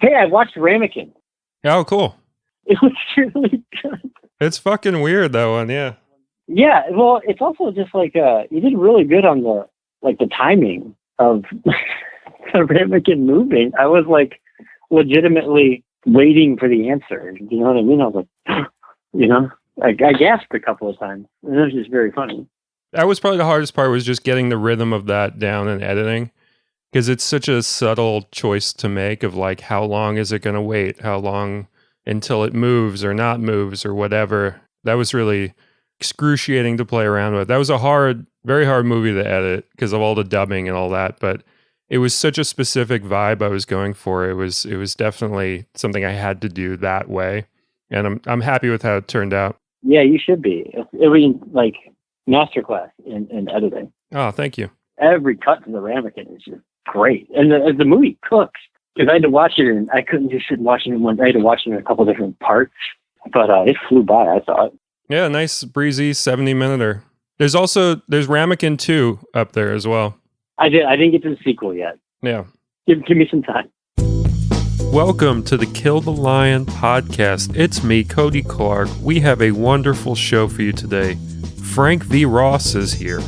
Hey, I watched Ramekin. Oh, cool. It was really good. It's fucking weird, that one, yeah. Yeah, well, it's also just like you did really good on the timing of the Ramekin moving. I was like legitimately waiting for the answer. You know what I mean? I was like, I gasped a couple of times. And it was just very funny. That was probably the hardest part, was just getting the rhythm of that down and editing. Because it's such a subtle choice to make of like, how long is it going to wait? How long until it moves or not moves or whatever. That was really excruciating to play around with. That was a very hard movie to edit because of all the dubbing and all that. But it was such a specific vibe I was going for. It was definitely something I had to do that way. And I'm happy with how it turned out. Yeah, you should be. It was like masterclass in editing. Oh, thank you. Every cut to the Ramekin is just great. And the movie cooks, because I had to watch it, and I couldn't just sit watching it once. I had to watch it in a couple different parts, but it flew by, I thought. Yeah, nice, breezy 70-minute. There's Ramekin 2 up there as well. I didn't get to the sequel yet. Yeah. Give me some time. Welcome to the Kill the Lion podcast. It's me, Cody Clarke. We have a wonderful show for you today. Frank V. Ross is here.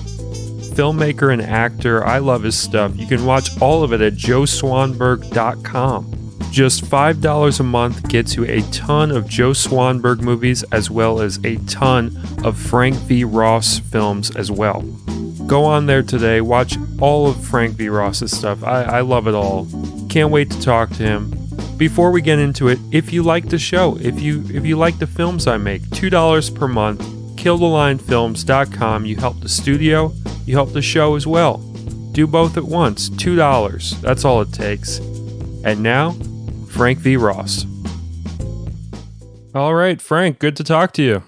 Filmmaker and actor. I love his stuff. You can watch all of it at joeswanberg.com. Just $5 a month gets you a ton of Joe Swanberg movies as well as a ton of Frank V. Ross films as well. Go on there today. Watch all of Frank V. Ross's stuff. I love it all. Can't wait to talk to him. Before we get into it, if you like the show, if you like the films I make, $2 per month, killthelionfilms.com. You help the studio, you help the show as well. Do both at once, $2. That's all it takes. And now, Frank V. Ross. All right, Frank, good to talk to you.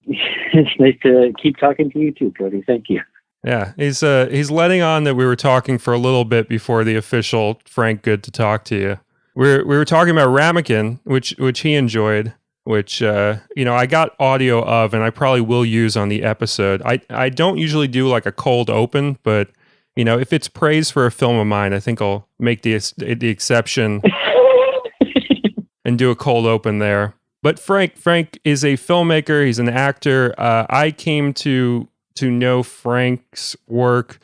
It's nice to keep talking to you too, Cody. Thank you. Yeah, he's letting on that we were talking for a little bit before the official Frank, good to talk to you. We were talking about Ramekin, which he enjoyed, which I got audio of, and I probably will use on the episode. I don't usually do like a cold open, but if it's praise for a film of mine, I think I'll make the exception and do a cold open there. But Frank is a filmmaker. He's an actor. I came to know Frank's work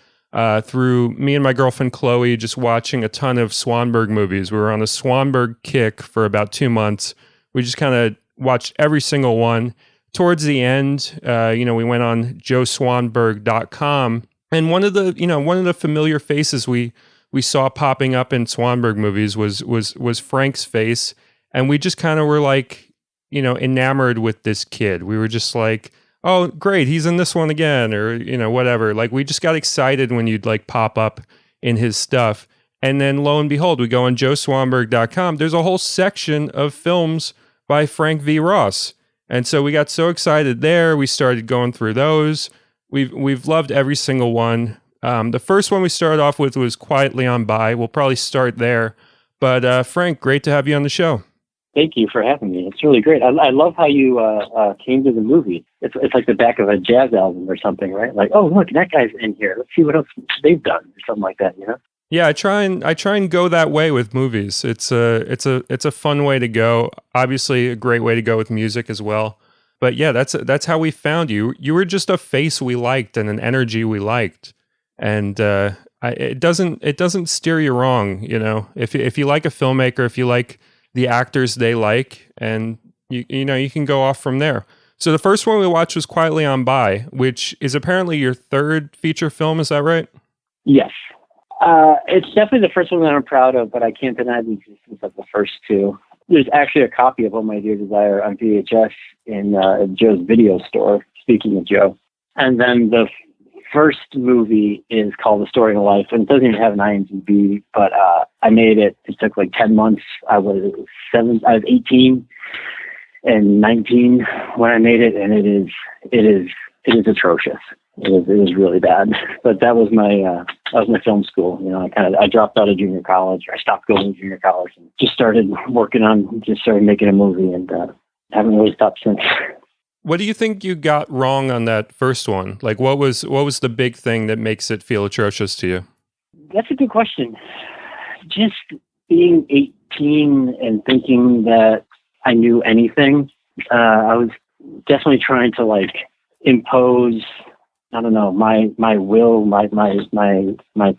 through me and my girlfriend Chloe just watching a ton of Swanberg movies. We were on a Swanberg kick for about 2 months. We just kind of watched every single one. Towards the end, we went on joeswanberg.com, and one of the familiar faces we saw popping up in Swanberg movies was Frank's face, and we just kind of were like, enamored with this kid. We were just like, oh, great, he's in this one again, or, whatever. Like, we just got excited when you'd, like, pop up in his stuff. And then, lo and behold, we go on joeswanberg.com. There's a whole section of films by Frank V. Ross. And so we got so excited there. We started going through those. We've loved every single one. The first one we started off with was Quietly On By. We'll probably start there. But, Frank, great to have you on the show. Thank you for having me. It's really great. I love how you came to the movie. It's like the back of a jazz album or something, right? Like, oh, look, that guy's in here. Let's see what else they've done, or something like that. Yeah, I try and go that way with movies. It's a fun way to go. Obviously, a great way to go with music as well. But yeah, that's how we found you. You were just a face we liked and an energy we liked, and it doesn't steer you wrong. If you like a filmmaker, if you like the actors they like, and you can go off from there. So the first one we watched was Quietly On By, which is apparently your third feature film. Is that right? Yes. It's definitely the first one that I'm proud of, but I can't deny the existence of the first two. There's actually a copy of Oh My Dear Desire on VHS in Joe's video store, speaking of Joe. And then the first movie is called The Story of Life, and it doesn't even have an IMDb, but I made it. It took like 10 months. I was 18 and 19 when I made it, and it is atrocious. It is really bad. But that was my film school. I dropped out of junior college. I stopped going to junior college and just started making a movie, and haven't really stopped since. What do you think you got wrong on that first one? Like, what was the big thing that makes it feel atrocious to you? That's a good question. Just, being 18 and thinking that I knew anything, I was definitely trying to like impose, I don't know, my will, my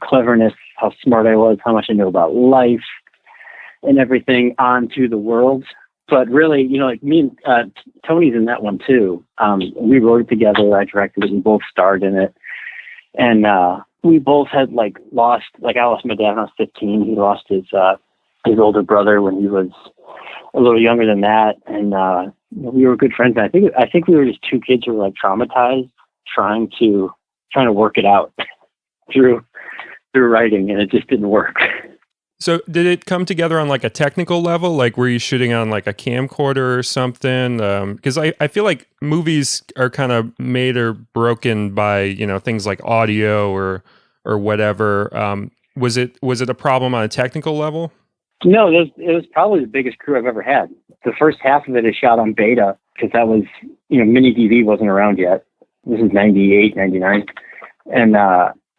cleverness, how smart I was, how much I knew about life and everything onto the world. But really, you know, like me and Tony's in that one too. We wrote it together. I directed it. We both starred in it. And we both had like lost, like I lost my dad when I was 15. He lost his older brother when he was a little younger than that. And we were good friends. And I think we were just two kids who were like traumatized, trying to work it out through writing, and it just didn't work. So did it come together on like a technical level? Like were you shooting on like a camcorder or something? Because I feel like movies are kind of made or broken by, you know, things like audio or whatever. Was it a problem on a technical level? No, it was probably the biggest crew I've ever had. The first half of it is shot on beta because that was, you know, mini DV wasn't around yet. This is 98, 99. And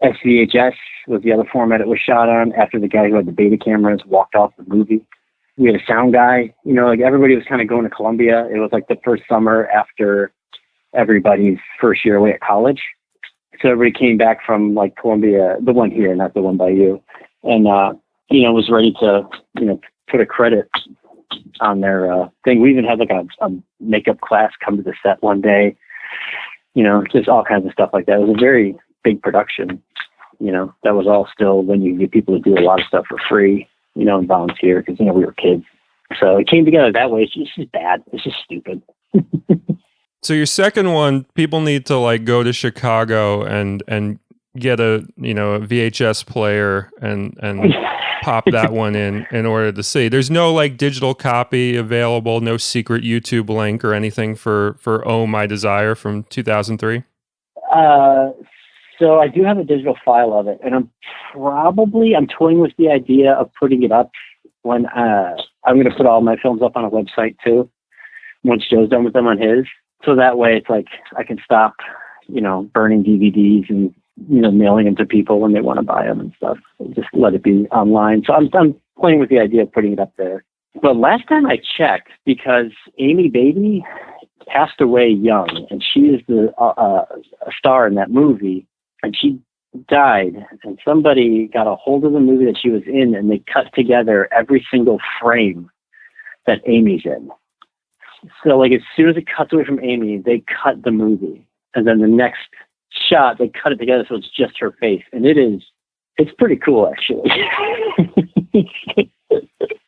SVHS was the other format it was shot on after the guy who had the beta cameras walked off the movie. We had a sound guy, you know, like everybody was kind of going to Columbia. It was like the first summer after everybody's first year away at college. So everybody came back from like Columbia, the one here, not the one by you. And, you know, was ready to, you know, put a credit on their thing. We even had like a makeup class come to the set one day, you know, just all kinds of stuff like that. It was a very big production. You know, that was all still when you get people to do a lot of stuff for free, you know, and volunteer because, you know, we were kids. So it came together that way. It's just bad. It's just stupid. So your second one, people need to like go to Chicago and get a, you know, a VHS player and pop that one in order to see. There's no like digital copy available, no secret YouTube link or anything for Oh My Desire from 2003. So I do have a digital file of it, and I'm toying with the idea of putting it up when I'm going to put all my films up on a website too, once Joe's done with them on his. So that way it's like I can stop, you know, burning DVDs and, you know, mailing them to people when they want to buy them and stuff. Just let it be online. So I'm playing with the idea of putting it up there. But last time I checked, because Amy Beatty passed away young, and she is a star in that movie, and she died, and somebody got a hold of the movie that she was in, and they cut together every single frame that Amy's in. So, like, as soon as it cuts away from Amy, they cut the movie. And then the next shot, they cut it together so it's just her face. And it's pretty cool, actually.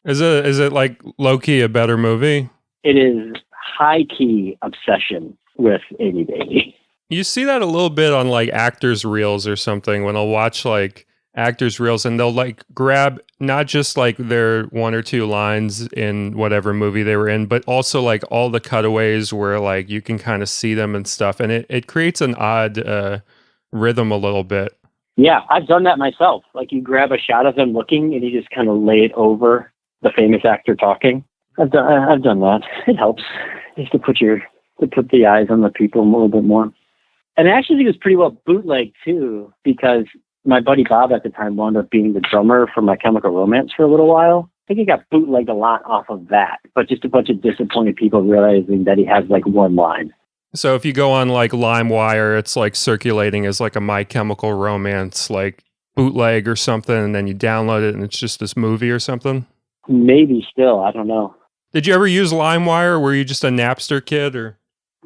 Is it like low-key a better movie? It is high-key obsession with Amy Beatty. You see that a little bit on like actors' reels or something when I'll watch like actors' reels and they'll like grab not just like their one or two lines in whatever movie they were in, but also like all the cutaways where like you can kind of see them and stuff. And it creates an odd rhythm a little bit. Yeah, I've done that myself. Like you grab a shot of them looking and you just kind of lay it over the famous actor talking. I've done that. It helps just to put the eyes on the people a little bit more. And I actually think it was pretty well bootlegged too, because my buddy Bob at the time wound up being the drummer for My Chemical Romance for a little while. I think he got bootlegged a lot off of that, but just a bunch of disappointed people realizing that he has like one line. So if you go on like LimeWire, it's like circulating as like a My Chemical Romance like bootleg or something, and then you download it and it's just this movie or something? Maybe still, I don't know. Did you ever use LimeWire, or were you just a Napster kid, or?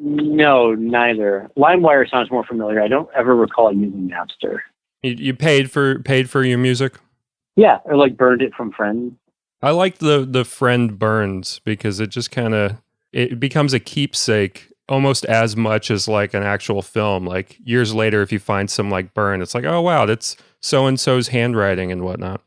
No, neither. LimeWire sounds more familiar. I don't ever recall using Napster. You paid for your music? Yeah, or like burned it from friends. I like the friend burns because it just kind of it becomes a keepsake almost as much as like an actual film. Like years later, if you find some like burn, it's like, oh wow, that's so and so's handwriting and whatnot.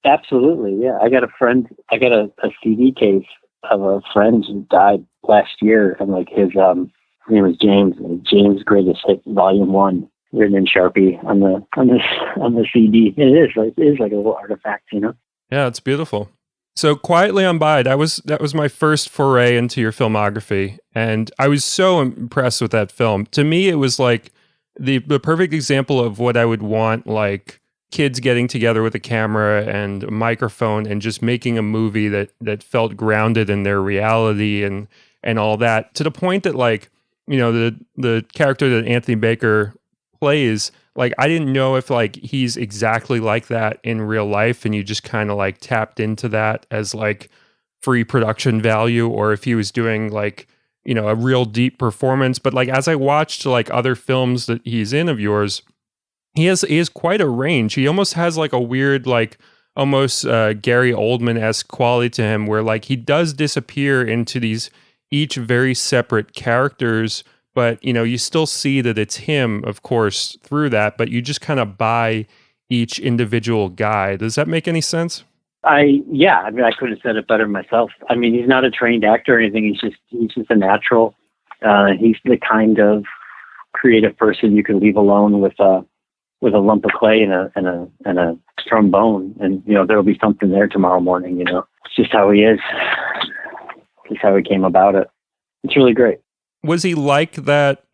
Absolutely, yeah. I got a CD case of a friend who died last year, and like his name was James, and James Greatest Hit Volume 1, written in Sharpie on the CD. It is like a little artifact, you know. Yeah, it's beautiful. So Quietly on By, that was my first foray into your filmography, and I was so impressed with that film. To me, it was like the perfect example of what I would want like kids getting together with a camera and a microphone and just making a movie that felt grounded in their reality and all that, to the point that, like, you know, the character that Anthony Baker plays, like, I didn't know if like he's exactly like that in real life and you just kind of like tapped into that as like free production value, or if he was doing like, you know, a real deep performance. But like, as I watched like other films that he's in of yours, he has quite a range. He almost has like a weird, like almost Gary Oldman-esque quality to him, where like he does disappear into these each very separate characters, but you know, you still see that it's him, of course, through that, but you just kind of buy each individual guy. Does that make any sense? Yeah, I mean, I could have said it better myself. I mean, he's not a trained actor or anything. He's just a natural. He's the kind of creative person you can leave alone with a lump of clay and a trombone, and you know, there'll be something there tomorrow morning. You know, it's just how he is. Just how he came about it. It's really great. Was he like that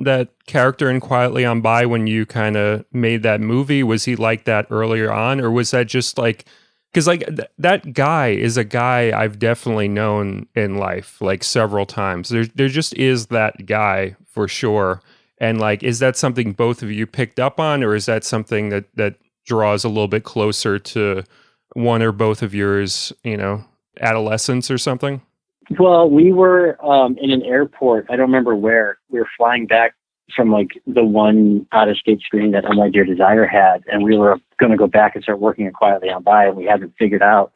character in Quietly on By when you kind of made that movie? Was he like that earlier on, or was that just like, because like that guy is a guy I've definitely known in life, like several times. There just is that guy for sure. And like, is that something both of you picked up on, or is that something that draws a little bit closer to one or both of yours, you know, adolescence or something? Well, we were in an airport. I don't remember where. We were flying back from like the one out-of-state screening that Oh My Dear Desire had, and we were going to go back and start working at Quietly on By, and we hadn't figured out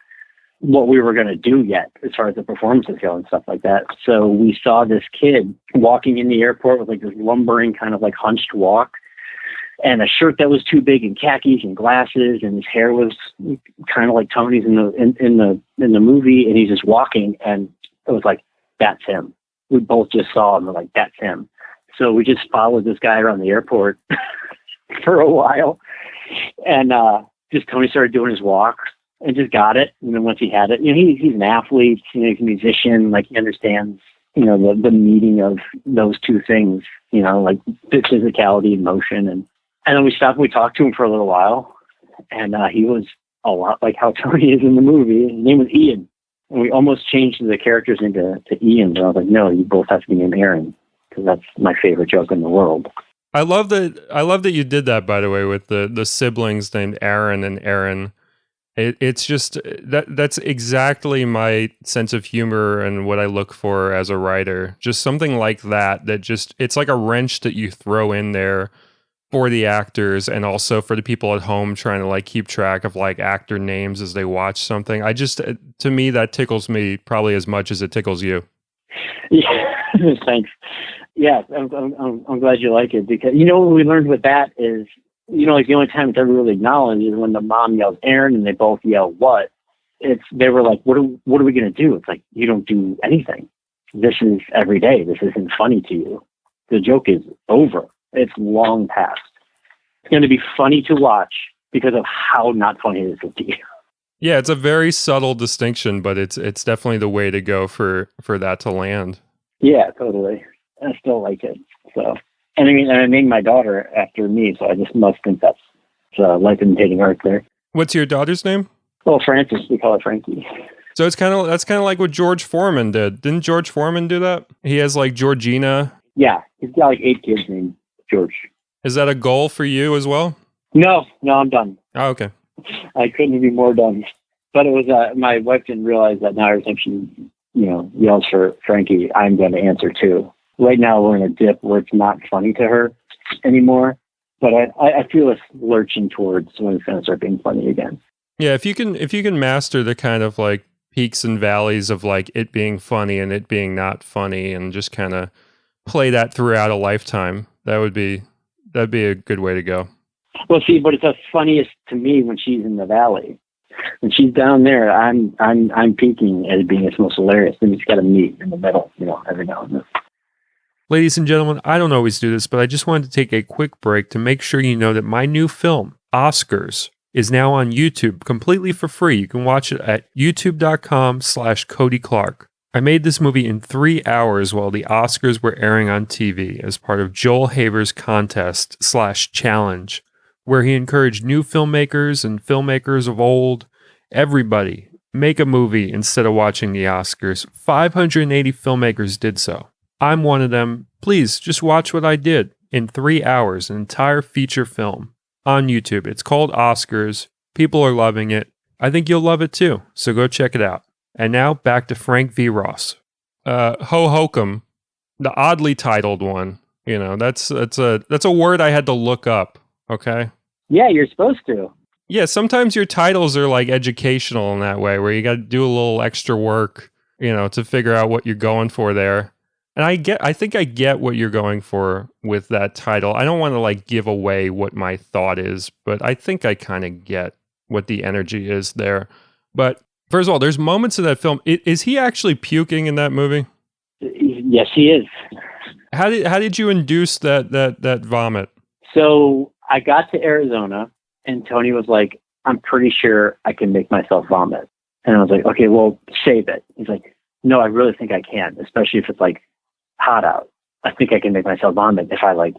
what we were going to do yet as far as the performances go and stuff like that. So we saw this kid walking in the airport with like this lumbering kind of like hunched walk, and a shirt that was too big, and khakis and glasses, and his hair was kind of like Tony's in the movie, and he's just walking, and it was like, that's him. We both just saw him, and we're like, that's him. So we just followed this guy around the airport for a while, and just Tony started doing his walk and just got it. And then once he had it, you know, he's an athlete, you know, he's a musician, like he understands, you know, the meeting of those two things, you know, like physicality and motion. And then we stopped and we talked to him for a little while, and he was a lot like how Tony is in the movie. His name was Ian. And we almost changed the characters into Ian, but I was like, no, you both have to be named Aaron, because that's my favorite joke in the world. I love that you did that, by the way, with the siblings named Aaron and Aaron. It's just that's exactly my sense of humor and what I look for as a writer. Just something like that just, it's like a wrench that you throw in there for the actors and also for the people at home trying to like keep track of like actor names as they watch something. To me, that tickles me probably as much as it tickles you. Yeah, thanks. Yeah, I'm glad you like it, because you know what we learned with that is, you know, like the only time it's ever really acknowledged is when the mom yells Aaron and they both yell what. They were like, what are we gonna do? It's like, you don't do anything. This is every day. This isn't funny to you. The joke is over. It's long past. It's going to be funny to watch because of how not funny it is to you. Yeah, it's a very subtle distinction, but it's definitely the way to go for that to land. Yeah, totally. I still like it. So, and I mean, I named my daughter after me, so I just must confess. It's life imitating art there. What's your daughter's name? Well, Francis. We call her Frankie. So that's kind of like what George Foreman did. Didn't George Foreman do that? He has like Georgina. Yeah, he's got like 8 kids named George. Is that a goal for you as well? No, I'm done. Oh, okay. I couldn't be more done. But it was my wife didn't realize that now every time she, you know, yells for Frankie, I'm going to answer too. Right now we're in a dip where it's not funny to her anymore, but I feel it's lurching towards when it's going to start being funny again. Yeah, if you can master the kind of like peaks and valleys of like it being funny and it being not funny, and just kind of play that throughout a lifetime, that'd be a good way to go. Well, see, but it's the funniest to me when she's in the valley. When she's down there, I'm peaking at it being its most hilarious. And it's got to meet in the middle, you know, every now and then. Ladies and gentlemen, I don't always do this, but I just wanted to take a quick break to make sure you know that my new film, Oscars, is now on YouTube completely for free. You can watch it at youtube.com/Cody Clarke. I made this movie in 3 hours while the Oscars were airing on TV as part of Joel Haver's contest/challenge, where he encouraged new filmmakers and filmmakers of old, everybody, make a movie instead of watching the Oscars. 580 filmmakers did so. I'm one of them. Please, just watch what I did in 3 hours, an entire feature film on YouTube. It's called Oscars. People are loving it. I think you'll love it too, so go check it out. And now back to Frank V. Ross. Ho Hokum, the oddly titled one. You know, that's a word I had to look up. Okay. Yeah, you're supposed to. Yeah, sometimes your titles are like educational in that way, where you got to do a little extra work, you know, to figure out what you're going for there. And I think I get what you're going for with that title. I don't want to like give away what my thought is, but I think I kind of get what the energy is there. But first of all, there's moments in that film. Is he actually puking in that movie? Yes, he is. How did you induce that vomit? So I got to Arizona, and Tony was like, "I'm pretty sure I can make myself vomit." And I was like, "Okay, well, save it." He's like, "No, I really think I can, especially if it's like hot out. I think I can make myself vomit if I like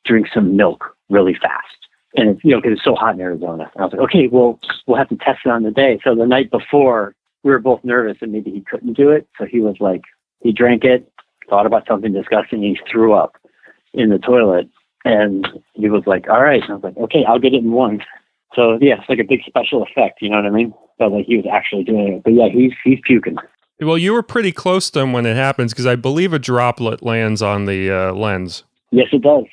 drink some milk really fast." And it's, you know, because it's so hot in Arizona. And I was like, "Okay, well, we'll have to test it on the day." So the night before, we were both nervous that maybe he couldn't do it. So he was like, he drank it, thought about something disgusting, and he threw up in the toilet. And he was like, "All right." And I was like, "Okay, I'll get it in one." So yeah, it's like a big special effect, you know what I mean? But like he was actually doing it. But yeah, he's puking. Well, you were pretty close to him when it happens, because I believe a droplet lands on the lens. Yes, it does.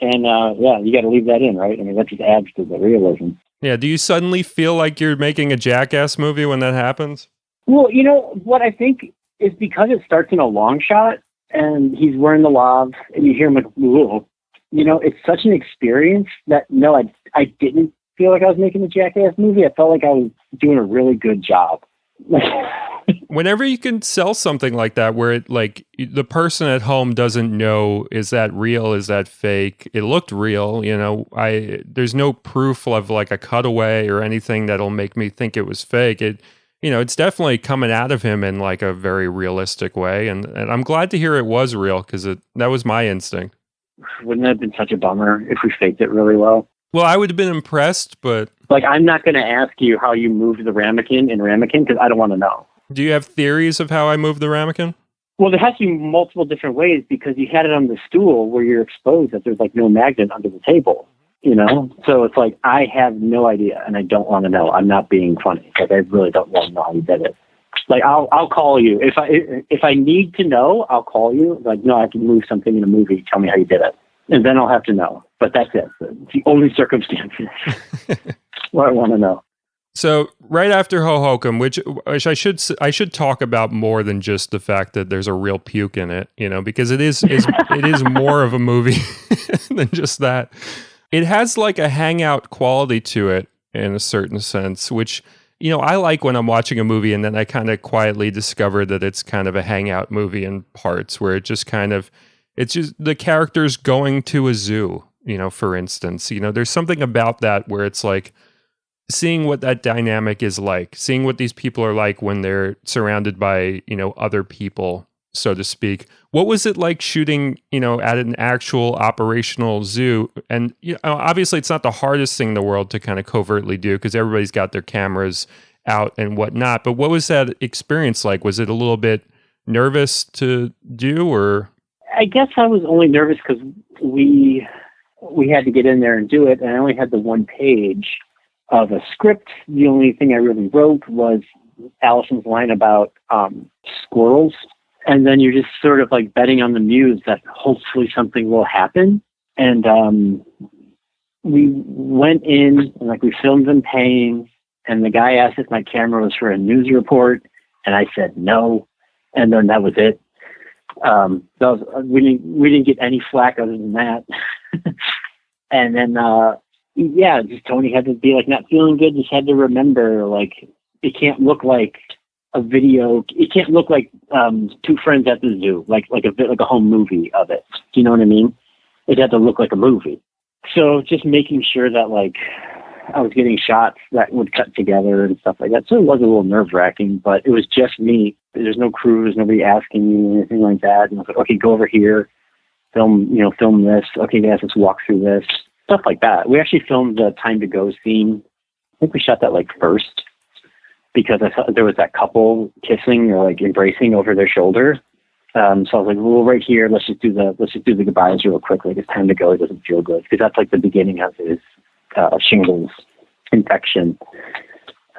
And yeah, you got to leave that in, right? I mean, that just adds to the realism. Yeah. Do you suddenly feel like you're making a Jackass movie when that happens? Well, you know what I think is, because it starts in a long shot and he's wearing the lav and you hear him like, "Whoa." You know, it's such an experience that, no, I didn't feel like I was making a Jackass movie. I felt like I was doing a really good job. Whenever you can sell something like that, where it like the person at home doesn't know, is that real? Is that fake? It looked real, you know. There's no proof of like a cutaway or anything that'll make me think it was fake. It's definitely coming out of him in like a very realistic way, and I'm glad to hear it was real, because that was my instinct. Wouldn't that have been such a bummer if we faked it really well? Well, I would have been impressed, but like, I'm not going to ask you how you moved the ramekin in Ramekin, because I don't want to know. Do you have theories of how I moved the ramekin? Well, there has to be multiple different ways, because you had it on the stool where you're exposed that there's like no magnet under the table, you know? So it's like, I have no idea, and I don't want to know. I'm not being funny. Like, I really don't want to know how you did it. Like, I'll call you. If I need to know, I'll call you. Like, no, I have to move something in a movie. Tell me how you did it. And then I'll have to know. But that's it. It's the only circumstances where I want to know. So right after Ho Hokum, which I should talk about more than just the fact that there's a real puke in it, you know, because it is more of a movie than just that. It has like a hangout quality to it in a certain sense, which, you know, I like when I'm watching a movie and then I kind of quietly discover that it's kind of a hangout movie in parts, where it's just the characters going to a zoo, you know, for instance. You know, there's something about that where it's like seeing what that dynamic is like, seeing what these people are like when they're surrounded by, you know, other people, so to speak. What was it like shooting, you know, at an actual operational zoo? And, you know, obviously it's not the hardest thing in the world to kind of covertly do, because everybody's got their cameras out and whatnot. But what was that experience like? Was it a little bit nervous to do, or? I guess I was only nervous because we had to get in there and do it, and I only had the one page of a script. The only thing I really wrote was Allison's line about squirrels, and then you're just sort of like betting on the muse that hopefully something will happen. And we went in and like we filmed them paying, and the guy asked if my camera was for a news report, and I said no, and then that was it. We didn't get any flack other than that. And then just Tony had to be like not feeling good, just had to remember, like, it can't look like a video, it can't look like two friends at the zoo, like a home movie of it. Do you know what I mean? It had to look like a movie. So just making sure that like I was getting shots that would cut together and stuff like that. So it was a little nerve-wracking, but it was just me. There's no crew, there's nobody asking me anything like that. And I was like, okay, go over here, film this. Okay, guys, let's walk through this. stuff like that. We actually filmed the time to go scene. I think we shot that like first because I thought there was that couple kissing or like embracing over their shoulder. So I was like, well, right here, let's just do the goodbyes real quick. Like it's time to go. It doesn't feel good because that's like the beginning of his shingles infection.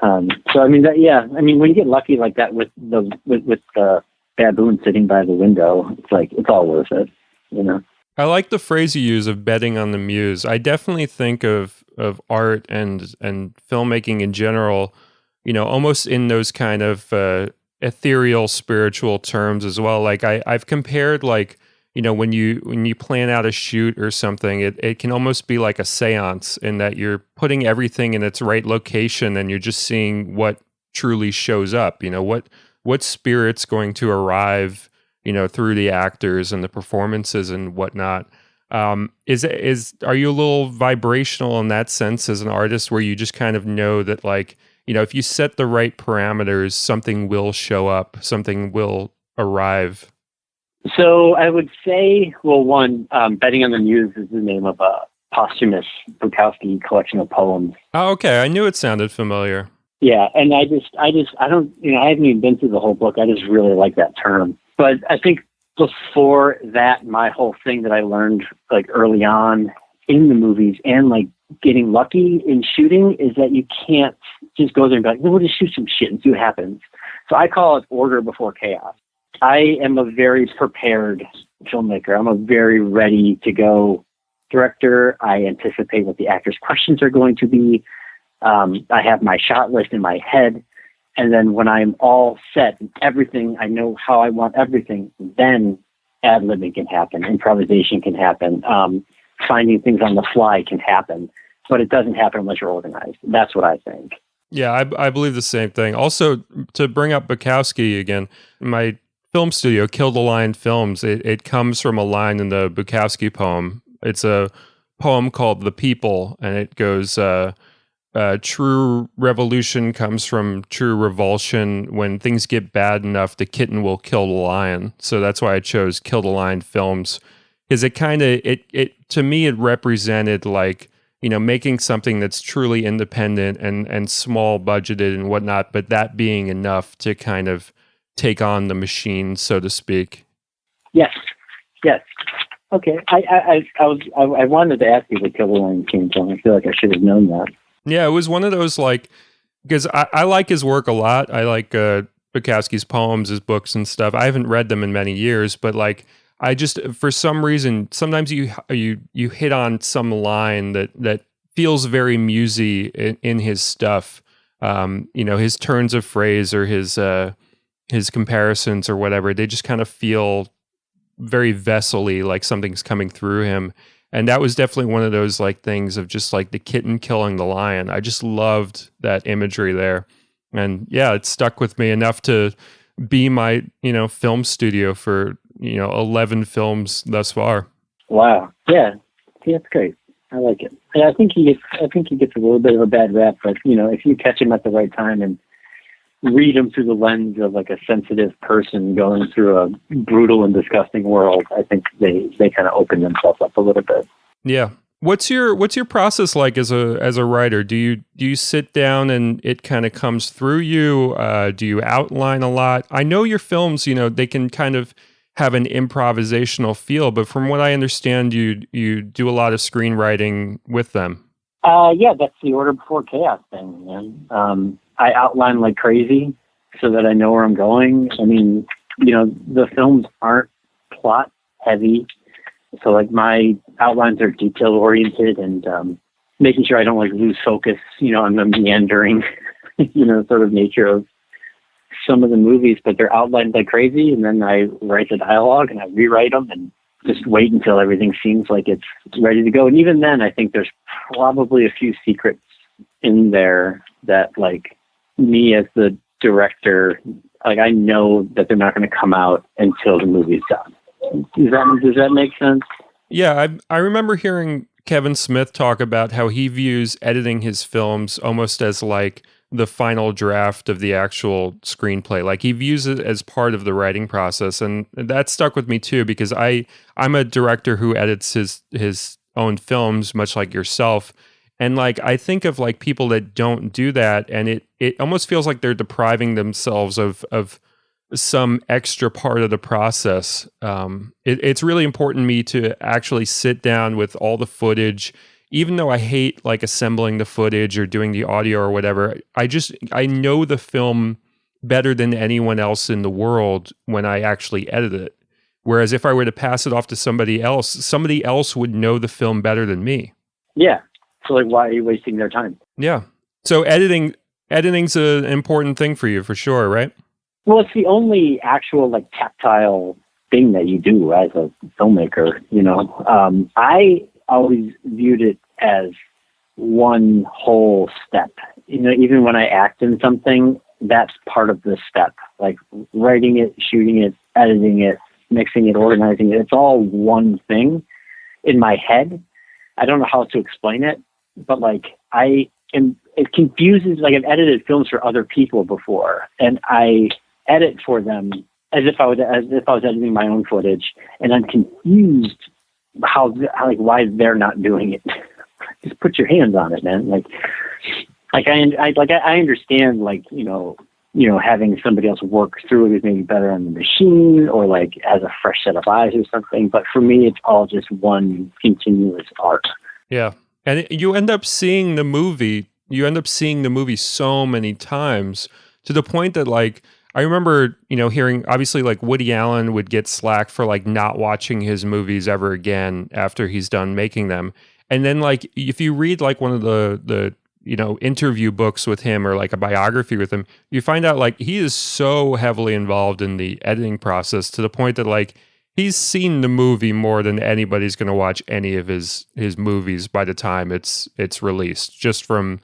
So I mean when you get lucky like that with the baboon sitting by the window, it's like it's all worth it, you know. I like the phrase you use of betting on the muse. I definitely think of art and filmmaking in general, you know, almost in those kind of ethereal spiritual terms as well. Like I've compared, like, you know, when you plan out a shoot or something, it can almost be like a seance in that you're putting everything in its right location and you're just seeing what truly shows up, you know, what spirit's going to arrive, you know, through the actors and the performances and whatnot. Are you a little vibrational in that sense as an artist where you just kind of know that, like, you know, if you set the right parameters, something will show up, something will arrive? So I would say, well, one, Betting on the Muse is the name of a posthumous Bukowski collection of poems. Oh, okay. I knew it sounded familiar. Yeah, and I don't, you know, I haven't even been through the whole book. I just really like that term. But I think before that, my whole thing that I learned like early on in the movies and like getting lucky in shooting is that you can't just go there and be like, we'll just shoot some shit and see what happens. So I call it order before chaos. I am a very prepared filmmaker. I'm a very ready to go director. I anticipate what the actors' questions are going to be. I have my shot list in my head. And then when I'm all set and everything, I know how I want everything, then ad-libbing can happen, improvisation can happen, finding things on the fly can happen. But it doesn't happen unless you're organized. That's what I think. Yeah, I believe the same thing. Also, to bring up Bukowski again, my film studio, Kill the Lion Films, it comes from a line in the Bukowski poem. It's a poem called The People, and it goes, true revolution comes from true revulsion. When things get bad enough, the kitten will kill the lion. So that's why I chose Kill the Lion Films, because it kind of, it to me, it represented, like, you know, making something that's truly independent and small budgeted and whatnot, but that being enough to kind of take on the machine, so to speak. Yes. Okay. I wanted to ask you the Kill the Lion came from. I feel like I should have known that. Yeah, it was one of those, like, because I like his work a lot. I like Bukowski's poems, his books and stuff. I haven't read them in many years, but like, I just, for some reason, sometimes you hit on some line that feels very musy in his stuff. You know, his turns of phrase or his comparisons or whatever, they just kind of feel very vessel-y, like something's coming through him. And that was definitely one of those like things of just like the kitten killing the lion. I just loved that imagery there. And yeah, it stuck with me enough to be my, you know, film studio for, you know, 11 films thus far. Wow. Yeah. That's great. I like it. And I think he gets a little bit of a bad rap, but you know, if you catch him at the right time and read him through the lens of like a sensitive person going through a brutal and disgusting world, I think they kind of open themselves up a little bit. Yeah. What's your process like as a writer? Do you sit down and it kind of comes through you? Do you outline a lot? I know your films, you know, they can kind of have an improvisational feel, but from what I understand, you do a lot of screenwriting with them. Yeah, that's the order before chaos thing, man. I outline like crazy so that I know where I'm going. I mean, you know, the films aren't plot heavy. So like my outlines are detail oriented and making sure I don't like lose focus, you know, on the meandering, you know, sort of nature of some of the movies, but they're outlined like crazy. And then I write the dialogue and I rewrite them and just wait until everything seems like it's ready to go. And even then, I think there's probably a few secrets in there that like me as the director, like I know that they're not going to come out until the movie's done. Does that make sense? Yeah, I remember hearing Kevin Smith talk about how he views editing his films almost as like the final draft of the actual screenplay. Like he views it as part of the writing process, and that stuck with me too because I'm a director who edits his own films, much like yourself. And like, I think of like people that don't do that, and it almost feels like they're depriving themselves of some extra part of the process. It's really important to me to actually sit down with all the footage, even though I hate like assembling the footage or doing the audio or whatever. I know the film better than anyone else in the world when I actually edit it. Whereas if I were to pass it off to somebody else would know the film better than me. Yeah. So like, why are you wasting their time? Yeah. So editing's an important thing for you, for sure, right? Well, it's the only actual like tactile thing that you do as a filmmaker. I always viewed it as one whole step. Even when I act in something, that's part of the step. Like writing it, shooting it, editing it, mixing it, organizing it. It's all one thing in my head. I don't know how to explain it, but like it confuses. Like I've edited films for other people before, and I edit for them as if I was editing my own footage, and I'm confused why they're not doing it. Just put your hands on it, man. I understand having somebody else work through it is maybe better on the machine or like as a fresh set of eyes or something. But for me, it's all just one continuous art. Yeah. And you end up seeing the movie so many times to the point that like, I remember, hearing obviously like Woody Allen would get slack for like not watching his movies ever again after he's done making them. And then like, if you read like one of the interview books with him or like a biography with him, you find out like he is so heavily involved in the editing process to the point that like he's seen the movie more than anybody's going to watch any of his movies by the time it's released, just from,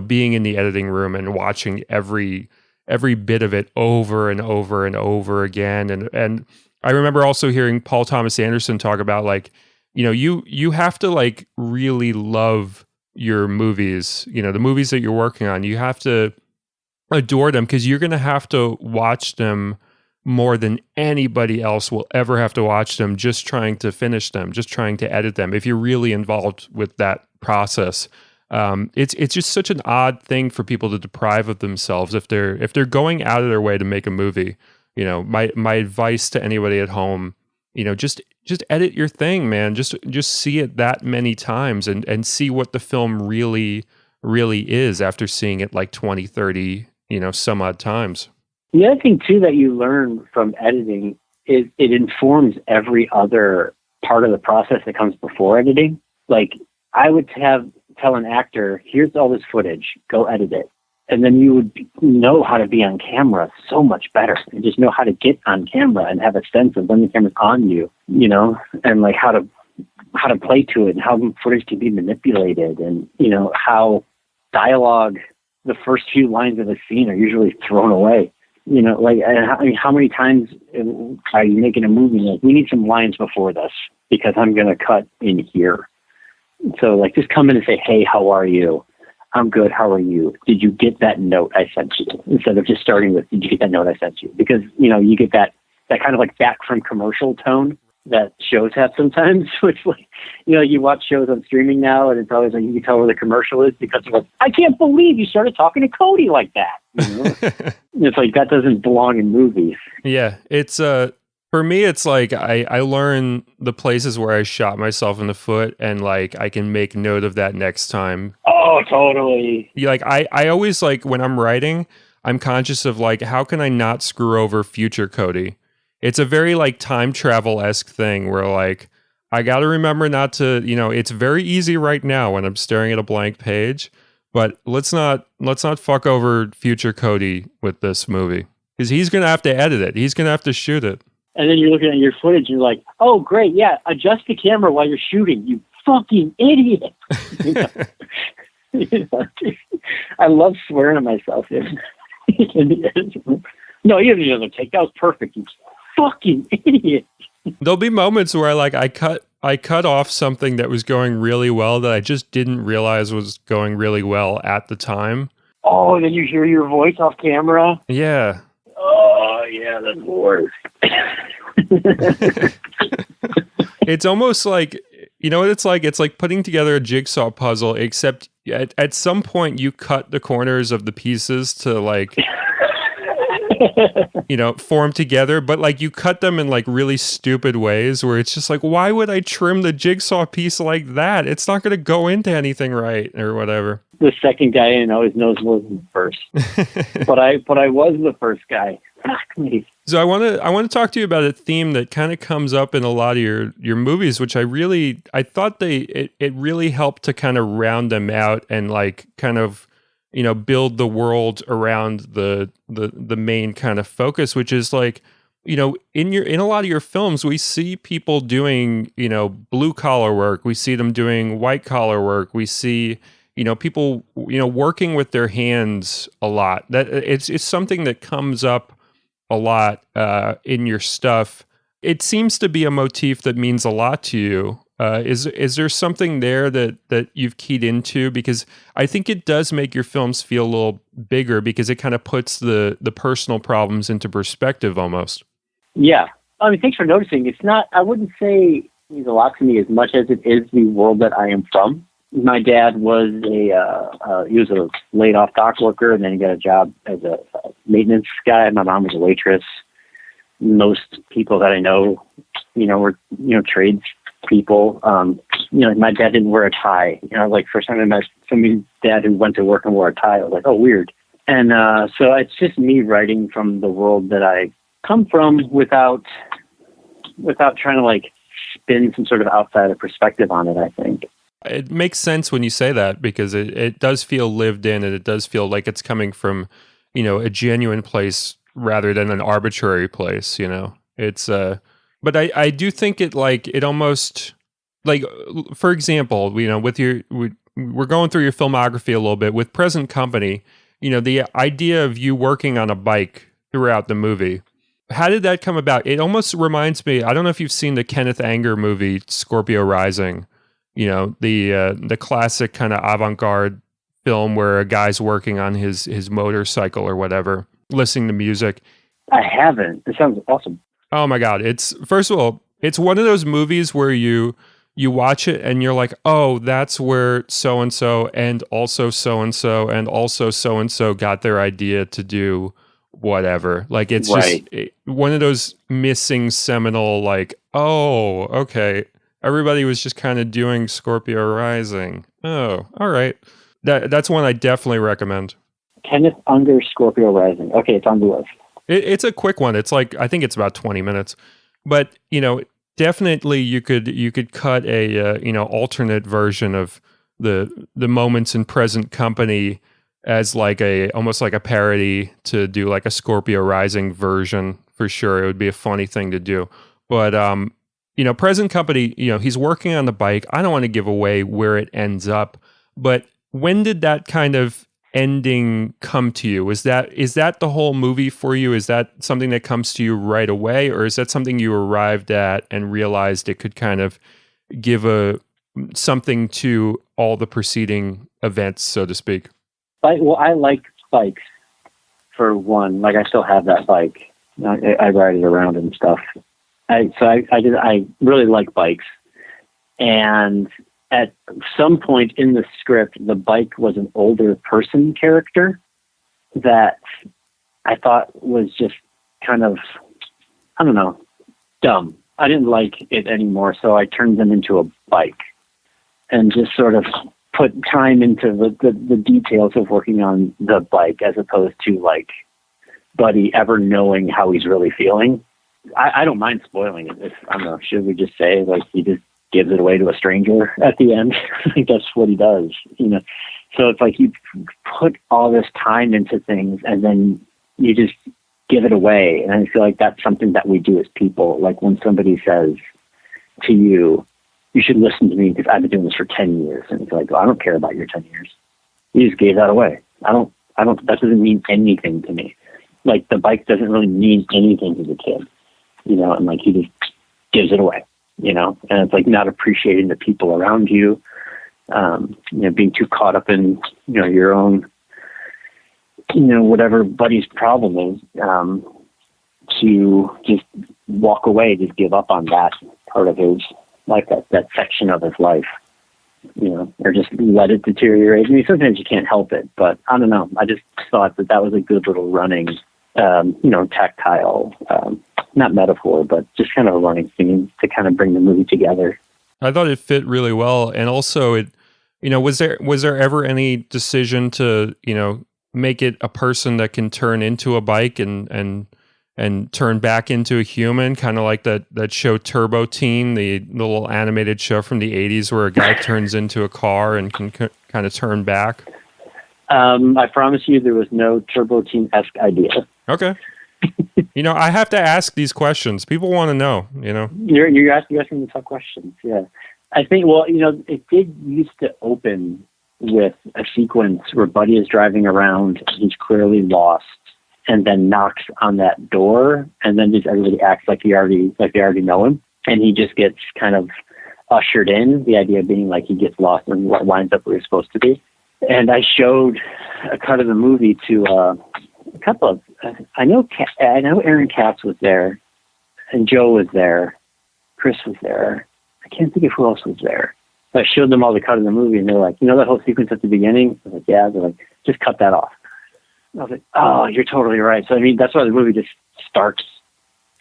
being in the editing room and watching every bit of it over and over and over again. And I remember also hearing Paul Thomas Anderson talk about like, you have to like really love your movies, the movies that you're working on. You have to adore them because you're going to have to watch them more than anybody else will ever have to watch them, just trying to finish them, just trying to edit them. If you're really involved with that process, it's just such an odd thing for people to deprive of themselves if they're going out of their way to make a movie. My advice to anybody at home, just edit your thing, man. Just see it that many times and see what the film really, really is after seeing it like 20, 30, some odd times. The other thing too that you learn from editing is it informs every other part of the process that comes before editing. Like I would tell an actor, here's all this footage, go edit it. And then you would know how to be on camera so much better and just know how to get on camera and have a sense of when the camera's on you, and like how to play to it and how footage can be manipulated and, how dialogue, the first few lines of a scene are usually thrown away. How many times are you making a movie? Like, we need some lines before this because I'm going to cut in here. So like, just come in and say, hey, how are you? I'm good. How are you? Did you get that note I sent you? Instead of just starting with, did you get that note I sent you? Because, you get that kind of like back from commercial tone that shows have sometimes, which like, you watch shows on streaming now and it's always like, you can tell where the commercial is because of like, I can't believe you started talking to Cody like that. It's like, that doesn't belong in movies. Yeah. It's, for me, it's like I learn the places where I shot myself in the foot and like I can make note of that next time. Oh, totally. Like I always like when I'm writing, I'm conscious of like, how can I not screw over future Cody? It's a very like time travel-esque thing where like, I got to remember not to, it's very easy right now when I'm staring at a blank page, but let's not fuck over future Cody with this movie because he's going to have to edit it. He's going to have to shoot it. And then you're looking at your footage and you're like, oh, great. Yeah. Adjust the camera while you're shooting. You fucking idiot. I love swearing at myself. No, you didn't even take. That was perfect. You fucking idiot. There'll be moments where I cut off something that was going really well that I just didn't realize was going really well at the time. Oh, and then you hear your voice off camera? Yeah. Oh, yeah, that's worse. It's almost like You know what it's like? It's like putting together a jigsaw puzzle, except at some point you cut the corners of the pieces to like, form together, but like you cut them in like really stupid ways where it's just like, why would I trim the jigsaw piece like that? It's not going to go into anything right or whatever. The second guy in always knows more than the first. but I was the first guy. Fuck me. So I want to talk to you about a theme that kind of comes up in a lot of your movies, which I thought it really helped to kind of round them out and like kind of build the world around the main kind of focus, which is like, in a lot of your films, we see people doing, blue collar work. We see them doing white collar work. We see, people, working with their hands a lot. That it's something that comes up a lot in your stuff. It seems to be a motif that means a lot to you. Is there something there that you've keyed into? Because I think it does make your films feel a little bigger because it kind of puts the personal problems into perspective almost. Yeah. I mean, thanks for noticing. It's not, I wouldn't say it means a lot to me as much as it is the world that I am from. My dad was he was a laid off dock worker, and then he got a job as a maintenance guy. My mom was a waitress. Most people that I know, were, trades people. My dad didn't wear a tie. Like first time I met somebody's dad who went to work and wore a tie, I was like, oh, weird. And so it's just me writing from the world that I come from without trying to like spin some sort of outsider perspective on it, I think. It makes sense when you say that because it does feel lived in, and it does feel like it's coming from, a genuine place rather than an arbitrary place, It's but I do think it almost like, for example, we're going through your filmography a little bit with Present Company, the idea of you working on a bike throughout the movie. How did that come about? It almost reminds me, I don't know if you've seen the Kenneth Anger movie, Scorpio Rising, the classic kind of avant-garde film where a guy's working on his motorcycle or whatever, listening to music. I haven't. It sounds awesome. Oh my God. First of all, it's one of those movies where you watch it and you're like, oh, that's where so-and-so and also so-and-so and also so-and-so got their idea to do whatever. Like it's right. Just one of those missing seminal, like, oh, okay. Everybody was just kind of doing Scorpio Rising. Oh, all right. That's one I definitely recommend. Kenneth Unger, Scorpio Rising. Okay, it's on the list. It's a quick one. It's like, I think it's about 20 minutes. But, definitely you could cut a alternate version of the moments in Present Company as like almost like a parody to do like a Scorpio Rising version for sure. It would be a funny thing to do. But Present Company, he's working on the bike. I don't want to give away where it ends up, but when did that kind of ending come to you? Is that the whole movie for you? Is that something that comes to you right away, or is that something you arrived at and realized it could kind of give something to all the preceding events, so to speak? Well, I like bikes for one. Like I still have that bike. I ride it around and stuff. I really like bikes. And at some point in the script, the bike was an older person character that I thought was just kind of, I don't know, dumb. I didn't like it anymore, so I turned them into a bike and just sort of put time into the details of working on the bike as opposed to like Buddy ever knowing how he's really feeling. I don't mind spoiling it. I don't know, should we just say like he just gives it away to a stranger at the end? I think that's what he does, So it's like you put all this time into things and then you just give it away. And I feel like that's something that we do as people. Like when somebody says to you, you should listen to me because I've been doing this for 10 years. And it's like, well, I don't care about your 10 years. You just gave that away. That doesn't mean anything to me. Like the bike doesn't really mean anything to the kid, and like he just gives it away, and it's like not appreciating the people around you, being too caught up in, your own, whatever Buddy's problem is, to just walk away, just give up on that part of his like that section of his life, or just let it deteriorate. I mean, sometimes you can't help it, but I don't know. I just thought that was a good little running, tactile, not metaphor, but just kind of a running theme to kind of bring the movie together. I thought it fit really well. And also it, was there ever any decision to, make it a person that can turn into a bike and turn back into a human, kind of like that show Turbo Teen, the little animated show from the 80s where a guy turns into a car and can kind of turn back? I promise you there was no Turbo Teen-esque idea. Okay. I have to ask these questions. People want to know, You're asking the tough questions, yeah. I think, it did used to open with a sequence where Buddy is driving around, he's clearly lost, and then knocks on that door, and then just everybody acts like they already know him, and he just gets kind of ushered in. The idea being like he gets lost and winds up where he's supposed to be. And I showed a cut of the movie to a couple of. I know Aaron Katz was there, and Joe was there, Chris was there. I can't think of who else was there. So I showed them all the cut of the movie, and they're like, that whole sequence at the beginning? I was like, yeah. They're like, just cut that off. I was like, oh, you're totally right. So, I mean, that's why the movie just starts,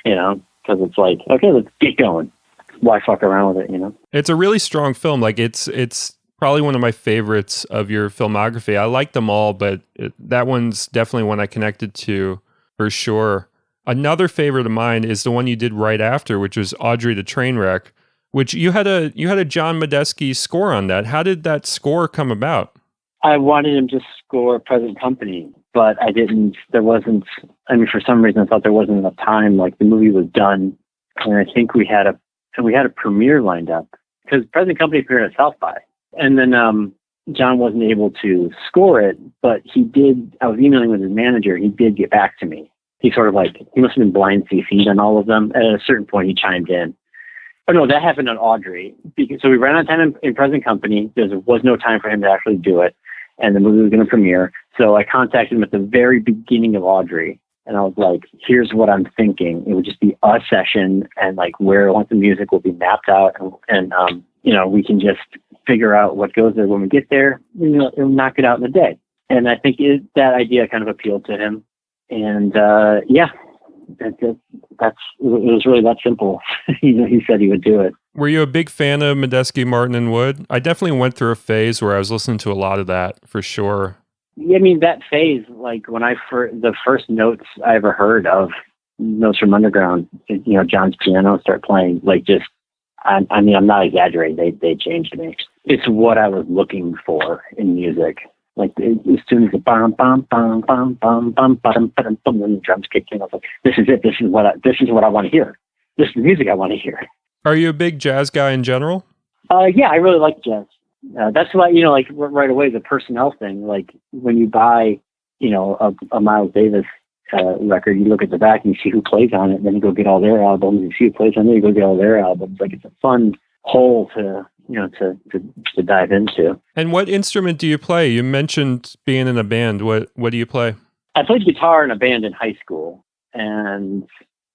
because it's like, okay, let's get going. Why fuck around with it, It's a really strong film. Like, it's probably one of my favorites of your filmography. I like them all, but that one's definitely one I connected to for sure. Another favorite of mine is the one you did right after, which was Audrey the Trainwreck, which you had a John Medeski score on that. How did that score come about? I wanted him to score Present Company, but I didn't. There wasn't. I mean, for some reason, I thought there wasn't enough time. Like the movie was done, and I think we had a premiere lined up because Present Company premiered at South by, and then John wasn't able to score it, but he did. I was emailing with his manager. He did get back to me. He sort of he must have been blind CC'd on all of them. At a certain point, he chimed in. Oh, no, that happened on Audrey. So we ran out of time in Present Company. There was no time for him to actually do it. And the movie was going to premiere. So I contacted him at the very beginning of Audrey. And I was like, here's what I'm thinking. It would just be a session and where I want the music will be mapped out. And we can just figure out what goes there when we get there. It'll knock it out in a day. And I think that idea kind of appealed to him. And it was really that simple. He said he would do it. Were you a big fan of Medeski, Martin, and Wood? I definitely went through a phase where I was listening to a lot of that for sure. Yeah, I mean, that phase, when the first notes I ever heard of Notes from Underground, John's piano start playing, I'm not exaggerating. They changed me. It's what I was looking for in music. As soon as the bum bum bum bum bum bum bum bum bum, and the drums kicked in, I was like, "This is it. This is what I want to hear. This is the music I want to hear." Are you a big jazz guy in general? Yeah, I really like jazz. That's why right away the personnel thing. When you buy a Miles Davis record, you look at the back and you see who plays on it, and then you go get all their albums. You see who plays on it, you go get all their albums. It's a fun hole to dive into. And what instrument do you play? You mentioned being in a band. What do you play? I played guitar in a band in high school, and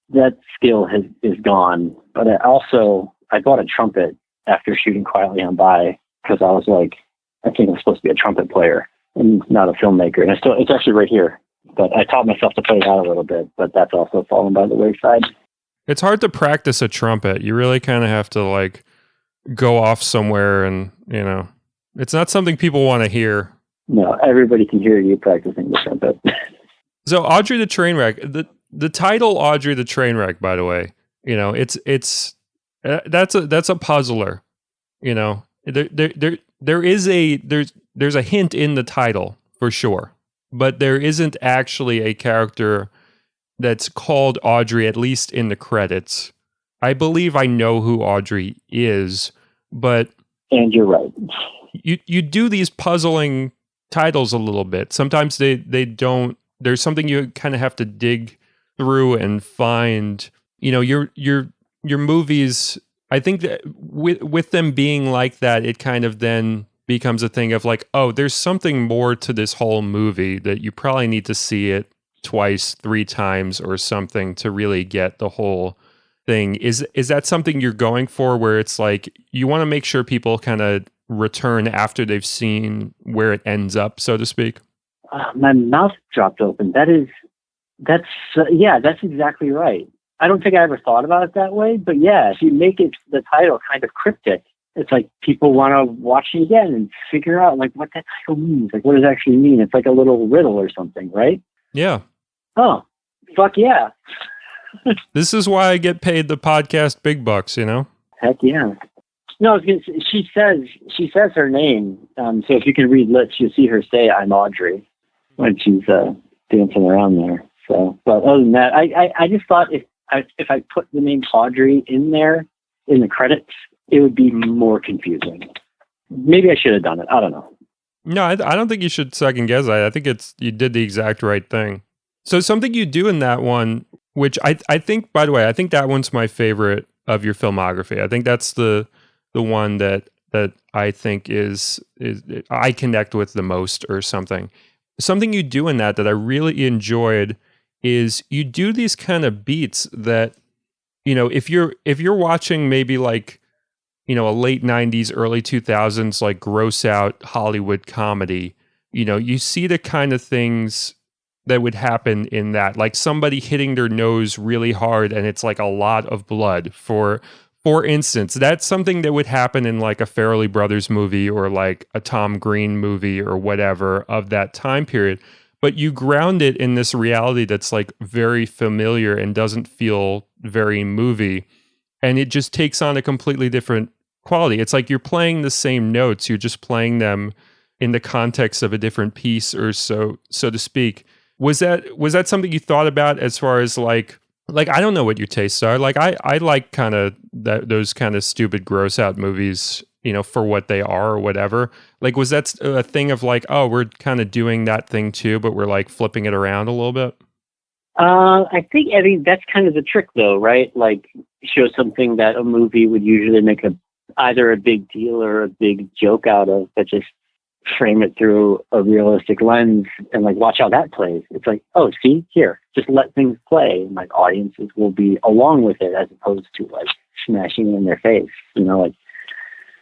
that skill is gone. But I bought a trumpet after shooting Quietly on By because I was like, I think I'm supposed to be a trumpet player and not a filmmaker. And it's actually right here. But I taught myself to play that a little bit, but that's also fallen by the wayside. It's hard to practice a trumpet. You really kind of have to go off somewhere, and it's not something people want to hear. No, everybody can hear you practicing the trumpet. So Audrey the Trainwreck, the title Audrey the Trainwreck, by the way, it's that's a puzzler. There's a hint in the title for sure, but there isn't actually a character that's called Audrey, at least in the credits. I believe I know who Audrey is, but... And you're right. You do these puzzling titles a little bit. Sometimes they don't... There's something you kind of have to dig through and find. Your movies, I think that with them being like that, it kind of then becomes a thing of there's something more to this whole movie that you probably need to see it twice, 3 times or something to really get the whole thing. Is that something you're going for, where it's like you want to make sure people kind of return after they've seen where it ends up, so to speak? My mouth dropped open. That's exactly right. I don't think I ever thought about it that way, but yeah, if you make it the title kind of cryptic, it's like people want to watch it again and figure out like what that title means. Like, what does it actually mean? It's like a little riddle or something, right? Yeah. Oh, fuck yeah. This is why I get paid the podcast big bucks, you know? Heck yeah. No, I was gonna say, she says her name. So if you can read lips, you'll see her say "I'm Audrey" when she's dancing around there. So, but other than that, I just thought if I put the name Audrey in there in the credits, it would be more confusing. Maybe I should have done it. I don't know. No, I don't think you should second guess it. I think you did the exact right thing. So something you do in that one, which I think, by the way, I think that one's my favorite of your filmography. I think that's the one that I think is I connect with the most or something. Something you do in that I really enjoyed is you do these kind of beats that, you know, if you're watching maybe like, you know, a late 90s, early 2000s, like gross out Hollywood comedy, you know, you see the kind of things that would happen in that, like somebody hitting their nose really hard and it's like a lot of blood. For instance, that's something that would happen in like a Farrelly Brothers movie or like a Tom Green movie or whatever of that time period. But you ground it in this reality that's like very familiar and doesn't feel very movie. And it just takes on a completely different quality. It's like you're playing the same notes, you're just playing them in the context of a different piece, or so to speak. Was that something you thought about as far as like I don't know what your tastes are. Like I like kind of those kind of stupid gross out movies, you know, for what they are or whatever. Like, was that a thing of like, oh, we're kind of doing that thing too, but we're like flipping it around a little bit? I think that's kind of the trick though, right? Like, show something that a movie would usually make either a big deal or a big joke out of, but just frame it through a realistic lens and like watch how that plays. It's like, oh, see here, just let things play, and like audiences will be along with it as opposed to like smashing it in their face. You know, like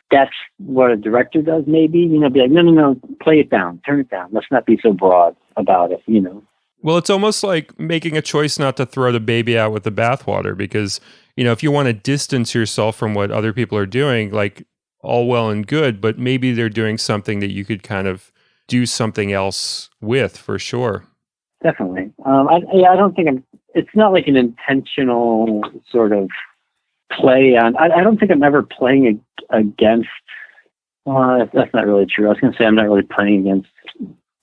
that's what a director does. Maybe, you know, be like, no, play it down, turn it down. Let's not be so broad about it. You know. Well, it's almost like making a choice not to throw the baby out with the bathwater, because, you know, if you want to distance yourself from what other people are doing, like all well and good, but maybe they're doing something that you could kind of do something else with, for sure. Definitely. I don't think it's not like an intentional sort of play on, I don't think I'm ever playing against, that's not really true. I was going to say I'm not really playing against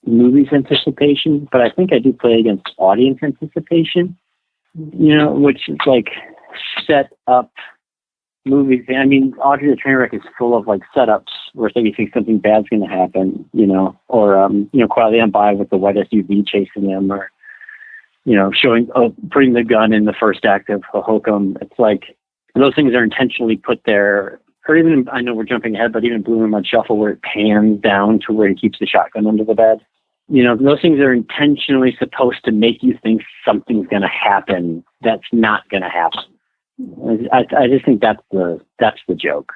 movies anticipation, but I think I do play against audience anticipation, you know, which is like set up movies. I mean, Audrey the Trainwreck is full of like setups where you think something bad's going to happen, you know, or, you know, Quietly on By with the white SUV chasing them, or, you know, putting the gun in the first act of Hohokam. It's like those things are intentionally put there. Or even, I know we're jumping ahead, but even Blue Mud Shuffle, where it pans down to where he keeps the shotgun under the bed. You know, those things are intentionally supposed to make you think something's going to happen that's not going to happen. I just think that's the joke.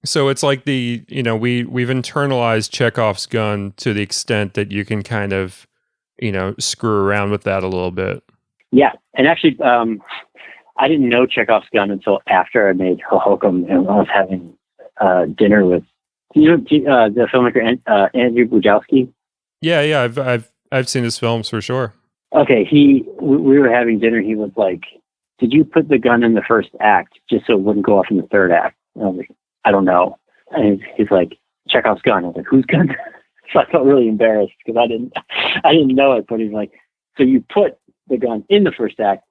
So it's like we've internalized Chekhov's gun to the extent that you can kind of, you know, screw around with that a little bit. Yeah, and actually, I didn't know Chekhov's gun until after I made Hohokam, and I was having dinner with the filmmaker Andrew Bujalski. Yeah, I've seen his films for sure. Okay, we were having dinner. He was like, "Did you put the gun in the first act just so it wouldn't go off in the third act?" And I was like, "I don't know." And he's like, "Chekhov's gun." I was like, "Whose gun?" So I felt really embarrassed because I didn't know it. But he's like, "So you put the gun in the first act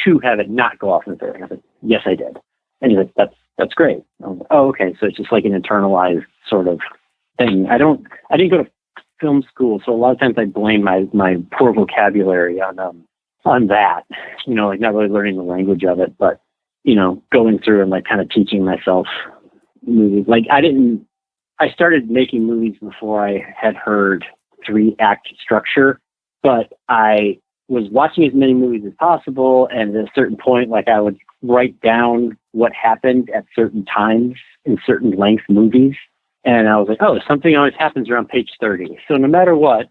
to have it not go off in the third?" And I was like, "Yes, I did." And he's like, "That's great." I was like, "Oh, okay." So it's just like an internalized sort of thing. I didn't go to film school, so a lot of times I blame my poor vocabulary on that, you know, like not really learning the language of it, but, you know, going through and like kind of teaching myself movies. Like I started making movies before I had heard 3-act structure, but I was watching as many movies as possible. And at a certain point, like I would write down what happened at certain times in certain length movies. And I was like, oh, something always happens around page 30. So no matter what,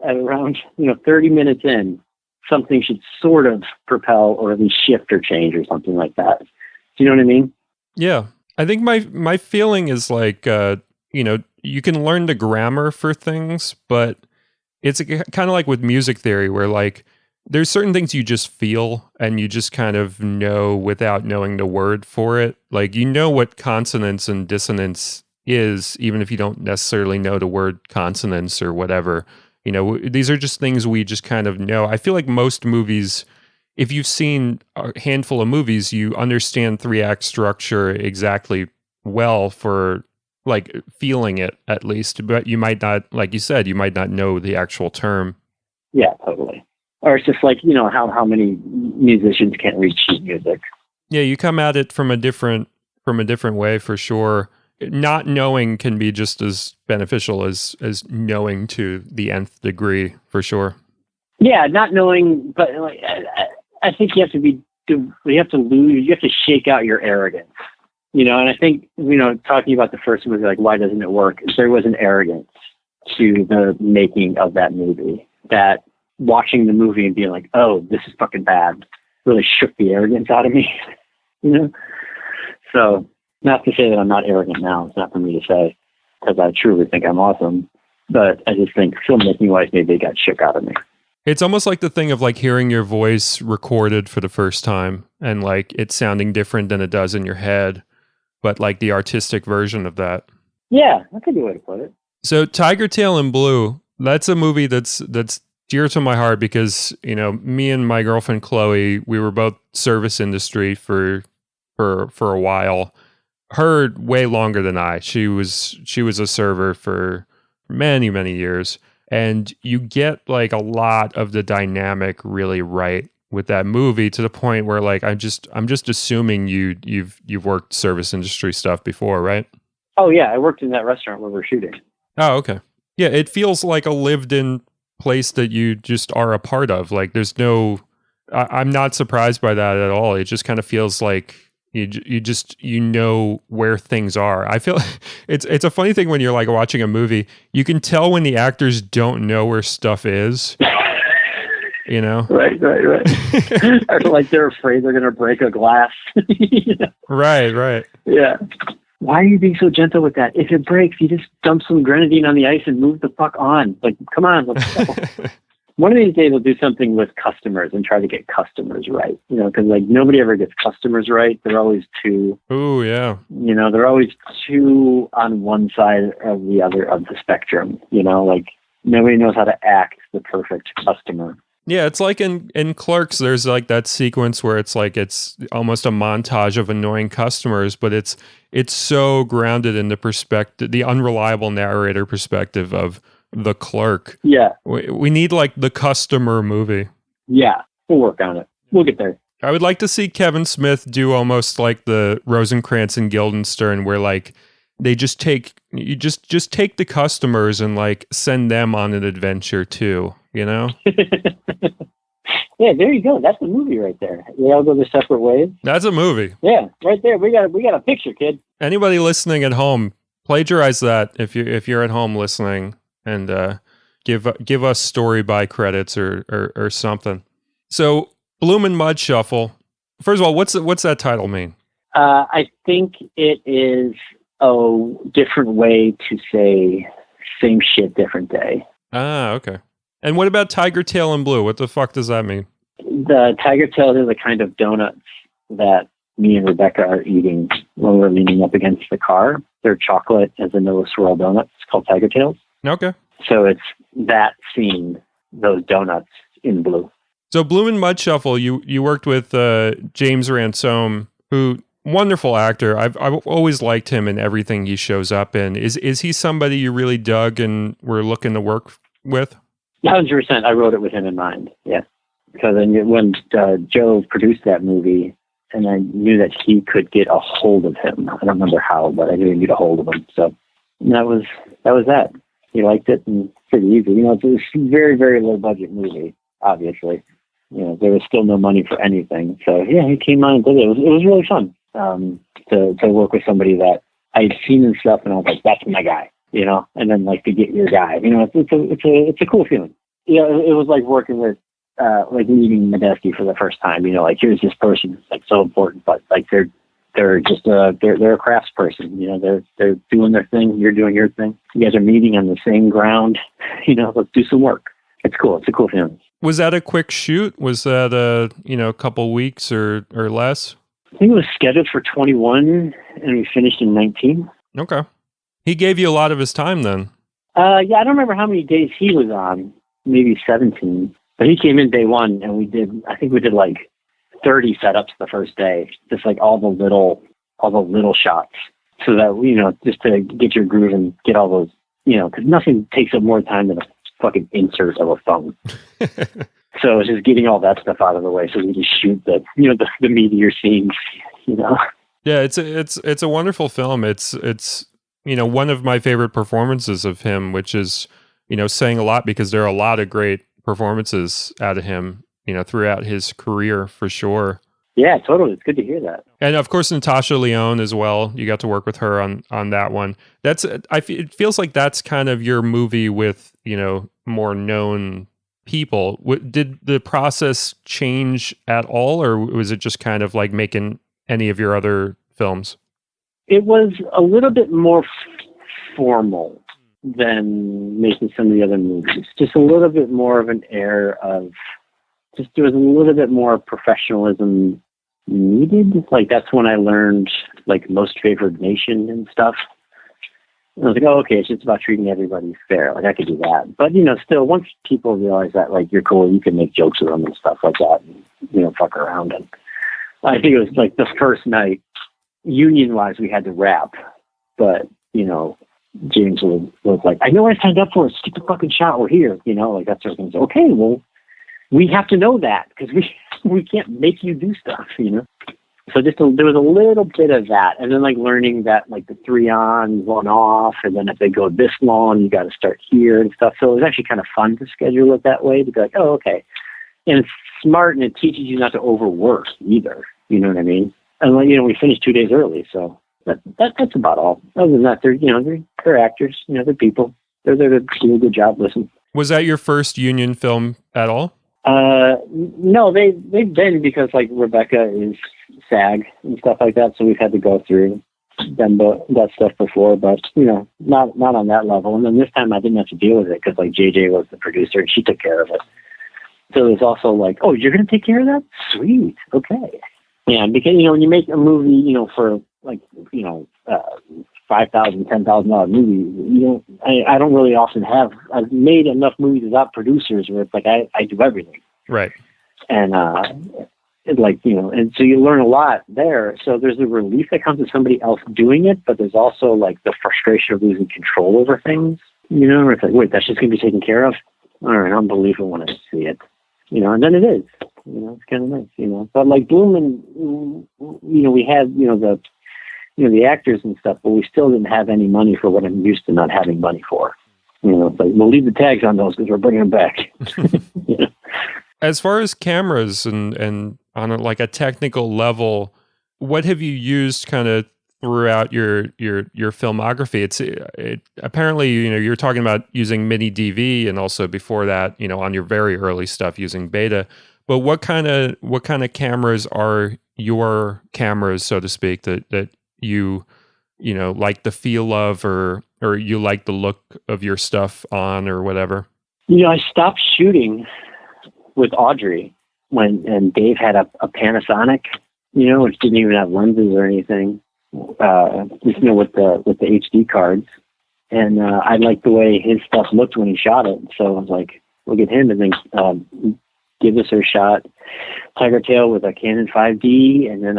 at around 30 minutes in, something should sort of propel or at least shift or change or something like that. Do you know what I mean? Yeah. I think my feeling is like, you can learn the grammar for things, but it's kind of like with music theory where like there's certain things you just feel and you just kind of know without knowing the word for it. Like, what consonance and dissonance is, even if you don't necessarily know the word consonance or whatever. These are just things we just kind of know. I feel like most movies, if you've seen a handful of movies, you understand 3-act structure exactly well for like feeling it at least, but you might not, like you said, you might not know the actual term. Yeah, totally. Or it's just like, how many musicians can't read sheet music. Yeah, you come at it from a different way for sure. Not knowing can be just as beneficial as knowing to the nth degree for sure. Yeah, not knowing, but like I think you have to shake out your arrogance. And I think, talking about the first movie, like, why doesn't it work? There was an arrogance to the making of that movie that watching the movie and being like, oh, this is fucking bad, really shook the arrogance out of me. So not to say that I'm not arrogant now. It's not for me to say, because I truly think I'm awesome. But I just think filmmaking wise, maybe it got shook out of me. It's almost like the thing of like hearing your voice recorded for the first time and like it sounding different than it does in your head, but like the artistic version of that. Yeah, that's a good way to put it. So Tiger Tail and Blue, that's a movie that's dear to my heart because, me and my girlfriend Chloe, we were both service industry for a while. Her way longer than I. She was a server for many, many years. And you get like a lot of the dynamic really right with that movie to the point where like I'm just assuming you've worked service industry stuff before, right? Oh yeah, I worked in that restaurant where we're shooting. Oh, okay. Yeah, it feels like a lived-in place that you just are a part of. Like there's no I'm not surprised by that at all. It just kind of feels like you know where things are. I feel it's a funny thing when you're like watching a movie, you can tell when the actors don't know where stuff is. Right. Or like they're afraid they're gonna break a glass. Right. Yeah. Why are you being so gentle with that? If it breaks, you just dump some grenadine on the ice and move the fuck on. Like, come on, let's go. One of these days we'll do something with customers and try to get customers right. Because like nobody ever gets customers right. They're always too. Oh yeah. They're always too on one side or the other of the spectrum. Like nobody knows how to act the perfect customer. Yeah, it's like in Clarke's, there's like that sequence where it's like it's almost a montage of annoying customers, but it's so grounded in the perspective, the unreliable narrator perspective of the clerk. Yeah. We need like the customer movie. Yeah, we'll work on it. We'll get there. I would like to see Kevin Smith do almost like the Rosencrantz and Guildenstern where like they just take take the customers and like send them on an adventure too, Yeah, there you go. That's the movie right there. We all go their separate ways. That's a movie. Yeah, right there. We got a picture, kid. Anybody listening at home, plagiarize that if you're at home listening, and give us story by credits or something. So Bloomin' Mud Shuffle. First of all, what's that title mean? I think it is a different way to say same shit, different day. Ah, okay. And what about Tiger Tail and Blue? What the fuck does that mean? The Tiger Tails are the kind of donuts that me and Rebecca are eating when we're leaning up against the car. They're chocolate and vanilla swirl donuts. It's called Tiger Tails. Okay. So it's that scene, those donuts in blue. So Bloomin' Mud Shuffle, you worked with James Ransome, who wonderful actor. I've always liked him in everything he shows up in. Is he somebody you really dug and were looking to work with? 100%. I wrote it with him in mind. Yes, because when Joe produced that movie, and I knew that he could get a hold of him. I don't remember how, but I knew he'd get a hold of him. So that was that. He liked it, and pretty easy. It's a very, very low budget movie, obviously. there was still no money for anything. So yeah, he came on and did it. It was really fun to work with somebody that I'd seen and stuff, and I was like, that's my guy, and then like to get your guy, it's a cool feeling. It was like working with, like meeting Medeski for the first time, like here's this person that's like so important, but like they're just they're a craftsperson, they're doing their thing, you're doing your thing. You guys are meeting on the same ground, let's do some work. It's cool. It's a cool feeling. Was that a quick shoot? Was that a couple weeks or less? I think it was scheduled for 21 and we finished in 19. Okay. He gave you a lot of his time then. Yeah, I don't remember how many days he was on, maybe 17. But he came in day one, and we did like 30 setups the first day, just like all the little shots, so that, just to get your groove and get all those, because nothing takes up more time than a fucking insert of a phone. So it's just getting all that stuff out of the way so we can shoot the meteor scenes, Yeah, it's a wonderful film. It's one of my favorite performances of him, which is, saying a lot because there are a lot of great performances out of him, throughout his career for sure. Yeah, totally. It's good to hear that. And of course, Natasha Lyonne as well. You got to work with her on that one. It feels like that's kind of your movie with, more known people. Did the process change at all, or was it just kind of like making any of your other films? It was a little bit more formal than making some of the other movies. Just a little bit more of an air of, there was a little bit more professionalism needed. Like that's when I learned like Most Favored Nation and stuff. And I was like, oh, okay, it's just about treating everybody fair. Like I could do that. But still, once people realize that like you're cool, you can make jokes with them and stuff like that, and, fuck around. And I think it was like the first night, union-wise, we had to rap, but James was like, I know what I signed up for. Just get the fucking shot. We're here. Like that sort of thing. So, okay, well, we have to know that because we can't make you do stuff. So there was a little bit of that, and then like learning that like the 3 on, 1 off, and then if they go this long, you got to start here and stuff. So it was actually kind of fun to schedule it that way to be like, oh, okay, and it's smart and it teaches you not to overwork either. You know what I mean? And like, we finished 2 days early, so. That's about all. Other than that, they're actors. They're people. They're there to do a good job. Listen. Was that your first union film at all? No, they've been, because like Rebecca is SAG and stuff like that, so we've had to go through that stuff before, but not on that level. And then this time I didn't have to deal with it because like JJ was the producer and she took care of it. So there's also like, oh, you're gonna take care of that? Sweet, okay. Yeah, because when you make a movie, for like $5,000, $10,000 movie, I don't really often have. I've made enough movies without producers where it's like I do everything, right? And and so you learn a lot there. So there's a relief that comes with somebody else doing it, but there's also like the frustration of losing control over things. Where it's like, wait, that's just gonna be taken care of. All right, I'll believe it when I see it. And then it is. It's kind of nice. But like Bloom and we had the actors and stuff, but we still didn't have any money for what I'm used to not having money for. It's like, we'll leave the tags on those because we're bringing them back. As far as cameras and on like a technical level, what have you used kind of throughout your filmography? Apparently, you're talking about using mini DV, and also before that, on your very early stuff using beta. But what kind of cameras are your cameras, so to speak, that you like the feel of, or you like the look of your stuff on, or whatever? I stopped shooting with Audrey and Dave had a Panasonic, which didn't even have lenses or anything. With the HD cards, and I liked the way his stuff looked when he shot it. So I was like, look at him, and then give us a shot Tiger Tail with a Canon 5D, and then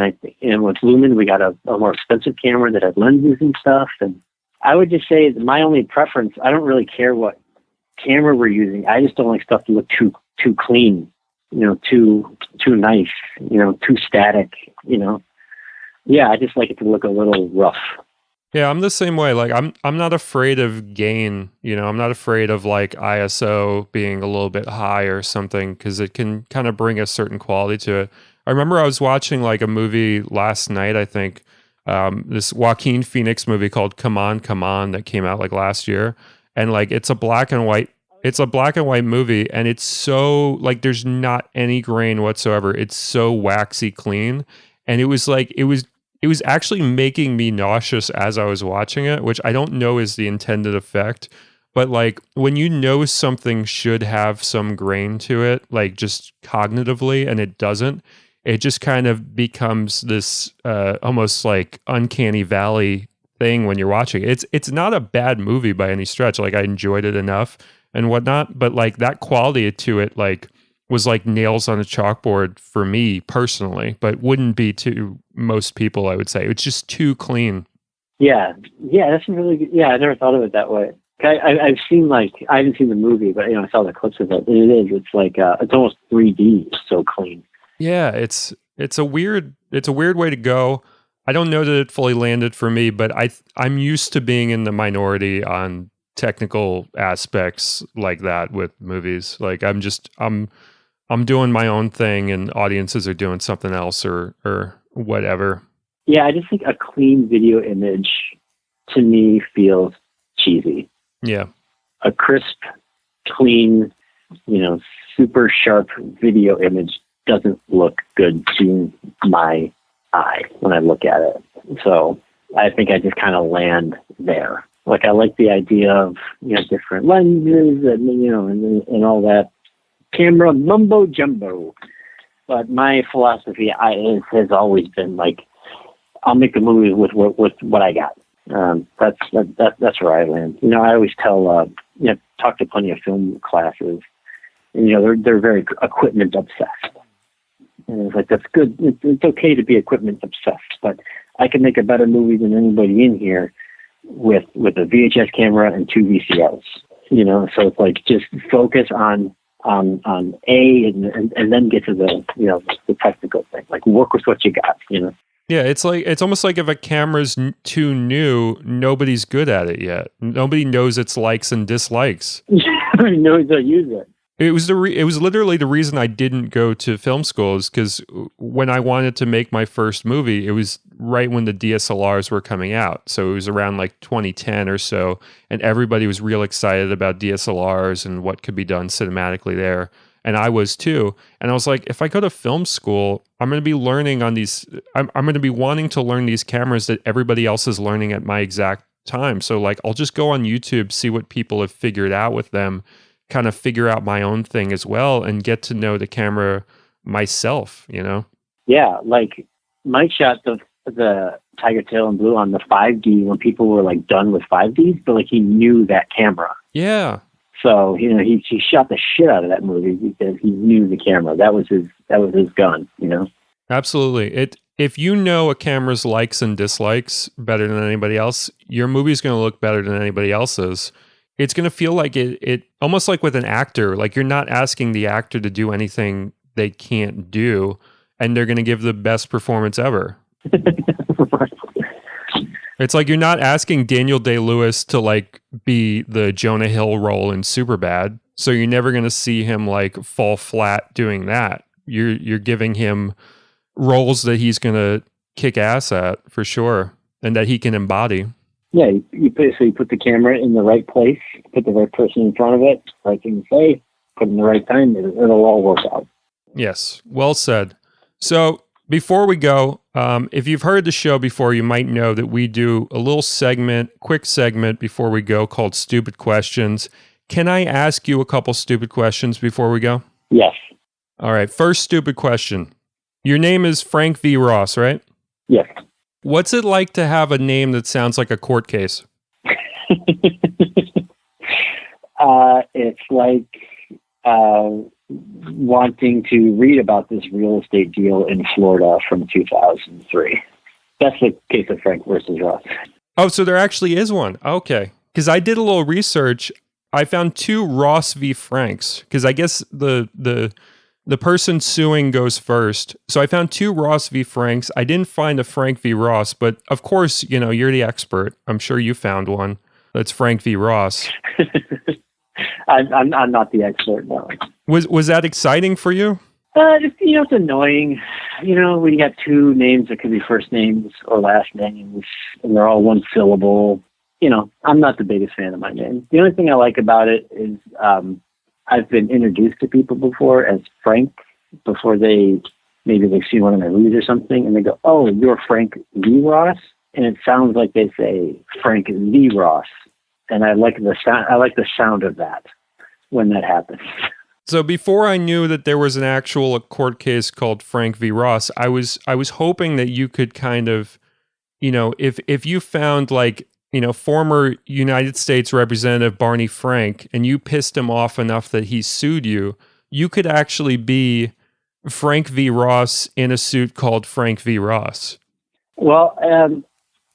with Lumen we got a more expensive camera that had lenses and stuff. And I would just say that my only preference, I don't really care what camera we're using. I just don't like stuff to look too clean, too nice, too static, Yeah, I just like it to look a little rough. Yeah, I'm the same way. Like I'm not afraid of gain, I'm not afraid of like ISO being a little bit high or something because it can kind of bring a certain quality to it. I remember I was watching like a movie last night, I think, this Joaquin Phoenix movie called Come On that came out like last year. And like it's a black and white movie and it's so like there's not any grain whatsoever. It's so waxy clean. And it was actually making me nauseous as I was watching it, which I don't know is the intended effect. But like when you know something should have some grain to it, like just cognitively, and it doesn't, it just kind of becomes this almost like uncanny valley thing when you're watching it. It's not a bad movie by any stretch. Like I enjoyed it enough and whatnot, but like that quality to it, like was like nails on a chalkboard for me personally, but wouldn't be to most people, I would say. It's just too clean. Yeah, yeah, that's really good. Yeah, I never thought of it that way. I've seen like I haven't seen the movie, but I saw the clips of it. And it is. It's like it's almost 3D. It's so clean. Yeah, it's a weird way to go. I don't know that it fully landed for me, but I'm used to being in the minority on technical aspects like that with movies. Like I'm doing my own thing and audiences are doing something else or whatever. Yeah, I just think a clean video image to me feels cheesy. Yeah. A crisp, clean, super sharp video image doesn't look good to my eye when I look at it. So I think I just kind of land there. Like I like the idea of, different lenses and all that camera mumbo jumbo. But my philosophy has always been like, I'll make a movie with what I got. That's where I land. I always tell, talk to plenty of film classes, and they're very equipment obsessed. And it's like, that's good. It's okay to be equipment obsessed, but I can make a better movie than anybody in here with a VHS camera and 2 VCRs. So it's like just focus on A and then get to the technical thing. Like work with what you got. Yeah, it's almost like if a camera's too new, nobody's good at it yet. Nobody knows its likes and dislikes. Nobody knows how to use it. It was it was literally the reason I didn't go to film school is because when I wanted to make my first movie, it was right when the DSLRs were coming out. So it was around like 2010 or so, and everybody was real excited about DSLRs and what could be done cinematically there. And I was too. And I was like, if I go to film school, I'm going to be learning on these. I'm going to be wanting to learn these cameras that everybody else is learning at my exact time. So like, I'll just go on YouTube, see what people have figured out with them, kind of figure out my own thing as well and get to know the camera myself, Yeah, like Mike shot the Tiger Tail and Blue on the 5D when people were like done with 5Ds, but like he knew that camera. Yeah. So, he shot the shit out of that movie because he knew the camera. That was his gun, Absolutely. If you know a camera's likes and dislikes better than anybody else, your movie's going to look better than anybody else's. It's going to feel like it almost like with an actor, like you're not asking the actor to do anything they can't do, and they're going to give the best performance ever. Right. It's like you're not asking Daniel Day-Lewis to like be the Jonah Hill role in Superbad, so you're never going to see him like fall flat doing that. You're giving him roles that he's going to kick ass at for sure, and that he can embody. Yeah, you put the camera in the right place, put the right person in front of it, right thing to say, put it in the right time, it'll all work out. Yes, well said. So before we go, if you've heard the show before, you might know that we do a little quick segment before we go called Stupid Questions. Can I ask you a couple stupid questions before we go? Yes. All right, first stupid question. Your name is Frank V. Ross, right? Yes. What's it like to have a name that sounds like a court case? It's like wanting to read about this real estate deal in Florida from 2003. That's the case of Frank versus Ross. Oh, so there actually is one. Okay. Because I did a little research. I found 2 Ross v. Franks. Because I guess the the person suing goes first. So I found 2 Ross v. Franks. I didn't find a Frank v. Ross, but of course, you're the expert. I'm sure you found one. That's Frank v. Ross. I'm not the expert, no. Was that exciting for you? It's annoying. When you got 2 names that could be first names or last names, and they're all one syllable. I'm not the biggest fan of my name. The only thing I like about it is I've been introduced to people before as Frank before they've seen one of my movies or something, and they go, "Oh, you're Frank V. Ross," and it sounds like they say Frank V. Ross, and I like the sound. I like the sound of that when that happens. So before I knew that there was an actual court case called Frank v. Ross, I was hoping that you could kind of, if you found former United States Representative Barney Frank and you pissed him off enough that he sued you, you could actually be Frank v. Ross in a suit called Frank v. Ross. Well,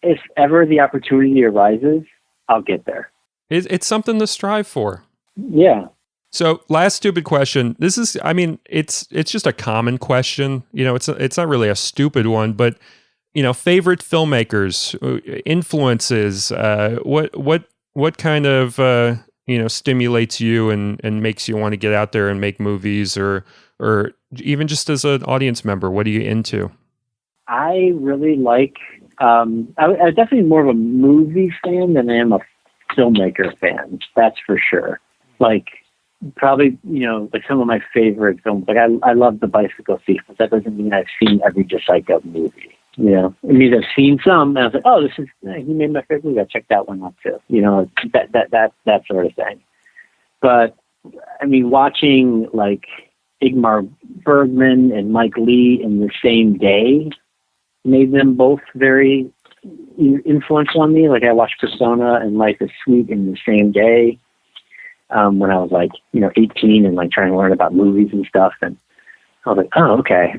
if ever the opportunity arises, I'll get there. It's something to strive for. Yeah. So last stupid question. This is, it's just a common question. It's not really a stupid one, but favorite filmmakers, influences, what kind of, stimulates you and makes you want to get out there and make movies or even just as an audience member, what are you into? I really like, I'm definitely more of a movie fan than I am a filmmaker fan. That's for sure. Probably, some of my favorite films. I love The Bicycle Thief, but that doesn't mean I've seen every Psycho movie. It means I've seen some, and I was like, oh, he made my favorite movie. I checked that one out too. That sort of thing. But watching Ingmar Bergman and Mike Lee in the same day made them both very influential on me. I watched Persona and Life is Sweet in the same day. When I was 18 and trying to learn about movies and stuff. And I was like, oh, okay,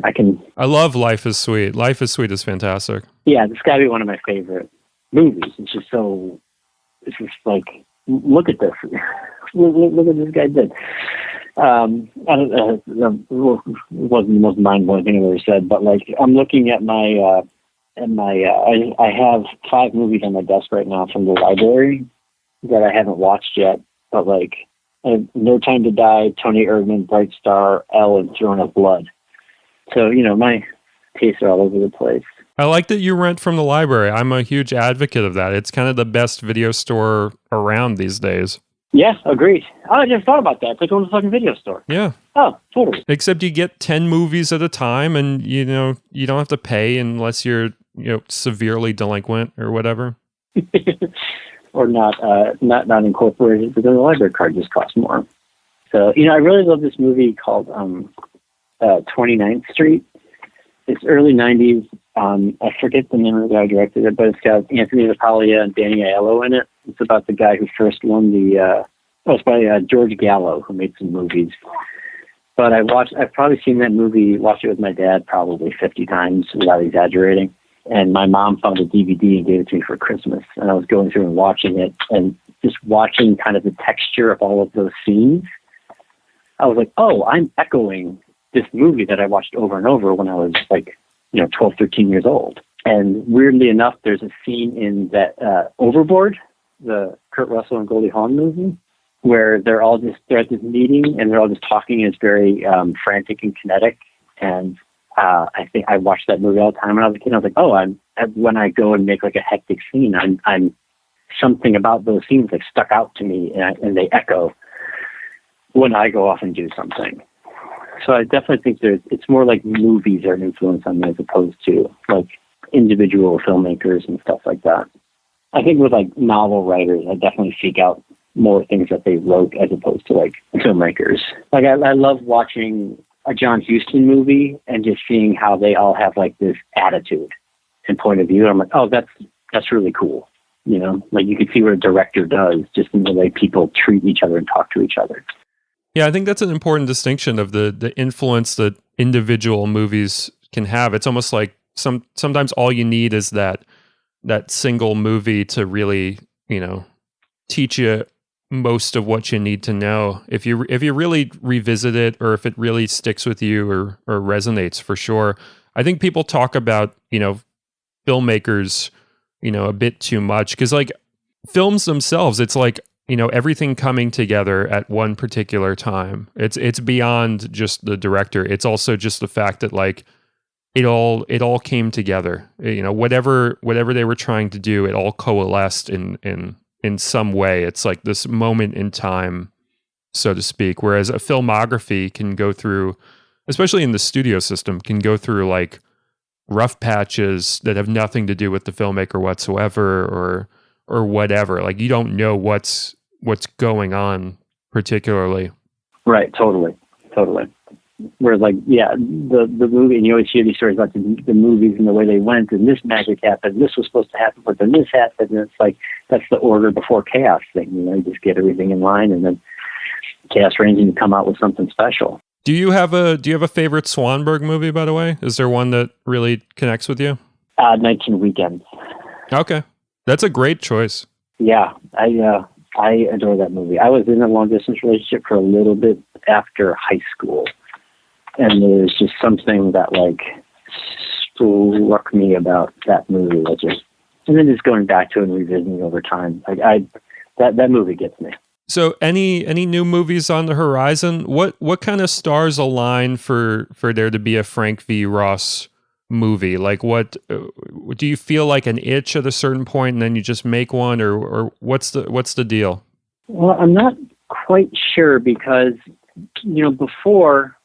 I love Life is Sweet. Life is Sweet is fantastic. Yeah, it's gotta be one of my favorite movies. It's just look at this. look what this guy did. It wasn't the most mind-blowing thing I've ever said, but I'm looking at I have 5 movies on my desk right now from the library that I haven't watched yet. But No Time to Die, Tony Erdmann, Bright Star, Elle, and Throne of Blood. So, my tastes are all over the place. I like that you rent from the library. I'm a huge advocate of that. It's kind of the best video store around these days. Yeah, agreed. Oh, I never thought about that. It's like going to a fucking video store. Yeah. Oh, totally. Except you get 10 movies at a time and, you don't have to pay unless you're, severely delinquent or whatever. Or not incorporated, but then the library card just costs more. So, I really love this movie called 29th Street. It's early 90s. I forget the name of the guy who directed it, but it's got Anthony LaPaglia and Danny Aiello in it. It's about the guy who first won it's by George Gallo, who made some movies. But I've probably seen that movie, watched it with my dad probably 50 times without exaggerating. And my mom found a DVD and gave it to me for Christmas. And I was going through and watching it and just watching kind of the texture of all of those scenes. I was like, oh, I'm echoing this movie that I watched over and over when I was 12, 13 years old. And weirdly enough, there's a scene in that Overboard, the Kurt Russell and Goldie Hawn movie, where they're at this meeting and they're all just talking and it's very frantic and kinetic. And I think I watched that movie all the time when I was a kid. I was like, oh, when I go and make a hectic scene, I'm something about those scenes stuck out to me and they echo when I go off and do something. So I definitely think it's more like movies are an influence on me as opposed to individual filmmakers and stuff like that. I think with novel writers, I definitely seek out more things that they wrote as opposed to filmmakers. I love watching a John Huston movie and just seeing how they all have this attitude and point of view. I'm like, oh, that's really cool. You can see what a director does just in the way people treat each other and talk to each other. Yeah, I think that's an important distinction of the influence that individual movies can have. It's almost like sometimes all you need is that single movie to really, teach you most of what you need to know if you really revisit it, or if it really sticks with you or resonates, for sure. I think people talk about, filmmakers, a bit too much, because like films themselves, it's like, everything coming together at one particular time. It's beyond just the director. It's also just the fact that like it all came together. Whatever they were trying to do, it all coalesced in some way. It's like this moment in time, so to speak. Whereas a filmography can go through, especially in the studio system, can go through like rough patches that have nothing to do with the filmmaker whatsoever, or whatever. Like you don't know what's going on particularly. Right. Totally. Whereas like, the movie, and you always hear these stories about the movies and the way they went, and this magic happened, this was supposed to happen, but then this happened, and it's like, that's the order before chaos thing. You just get everything in line, and then chaos reigns, and you come out with something special. Do you have a favorite Swanberg movie, by the way? Is there one that really connects with you? 19 Weekends. Okay. That's a great choice. Yeah, I adore that movie. I was in a long distance relationship for a little bit after high school, and there was just something that like struck me about that movie. And then just going back to it and revisiting it over time, like that movie gets me. So any new movies on the horizon? What kind of stars align for there to be a Frank V. Ross movie? Like what do you feel like an itch at a certain point and then you just make one, or what's the deal? Well, I'm not quite sure because, before,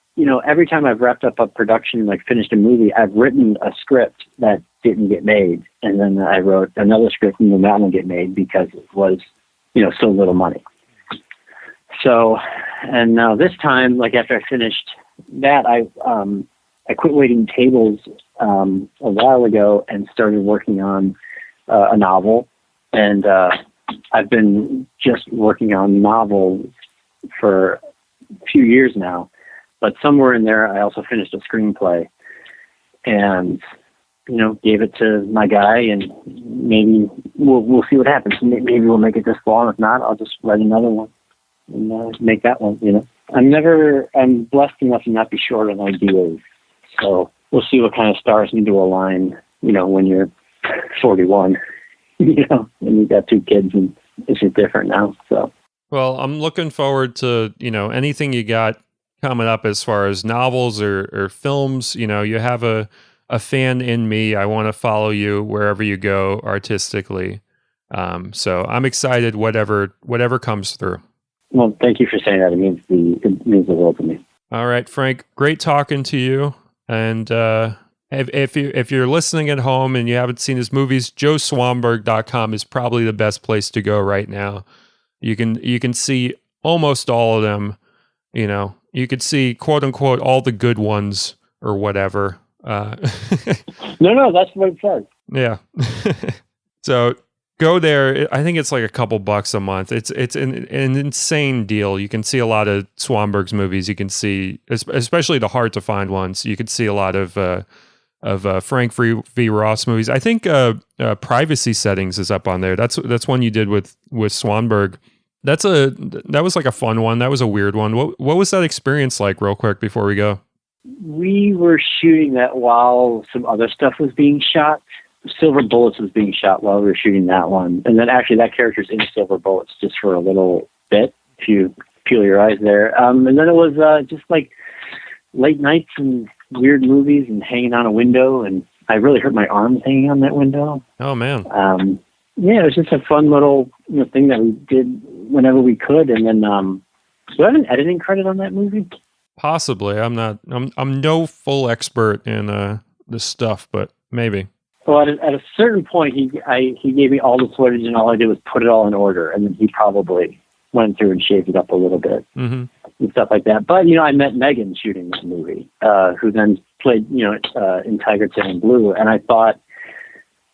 every time I've wrapped up a production, like finished a movie, I've written a script that didn't get made. And then I wrote another script and that one get made because it was, so little money. So, and now this time, like after I finished that, I quit waiting tables a while ago and started working on a novel. And I've been just working on novels for a few years now. But somewhere in there, I also finished a screenplay and, gave it to my guy, and maybe we'll see what happens. Maybe we'll make it this fall. If not, I'll just write another one and make that one, I'm blessed enough to not be short on ideas. So we'll see what kind of stars need to align, when you're 41, and you've got 2 kids, and it's just different now. So, well, I'm looking forward to, anything you got coming up as far as novels or films. You have a fan in me. I want to follow you wherever you go artistically. So I'm excited, whatever comes through. Well, thank you for saying that. It means the world to me. All right, Frank, great talking to you. And if you're listening at home and you haven't seen his movies, joeswanberg.com is probably the best place to go right now. You can see almost all of them. You could see, quote unquote, all the good ones or whatever. No, that's what it says. Yeah. So go there. I think it's like a couple bucks a month. It's an insane deal. You can see a lot of Swanberg's movies. You can see, especially the hard to find ones. You could see a lot of Frank V. Ross movies. I think Privacy Settings is up on there. That's one you did with Swanberg. That was like a fun one. That was a weird one. What was that experience like, real quick, before we go? We were shooting that while some other stuff was being shot. Silver Bullets was being shot while we were shooting that one. And then actually that character's in Silver Bullets just for a little bit, if you peel your eyes there. And then it was just like late nights and weird movies and hanging on a window. And I really hurt my arms hanging on that window. Oh, man. Yeah, it was just a fun little thing that we did whenever we could. And then do I have an editing credit on that movie? Possibly. I'm no full expert in this stuff, but maybe. Well, at a certain point, he gave me all the footage, and all I did was put it all in order, and then he probably went through and shaved it up a little bit and stuff like that. But I met Megan shooting this movie, who then played in Tiger Tail and Blue, and I thought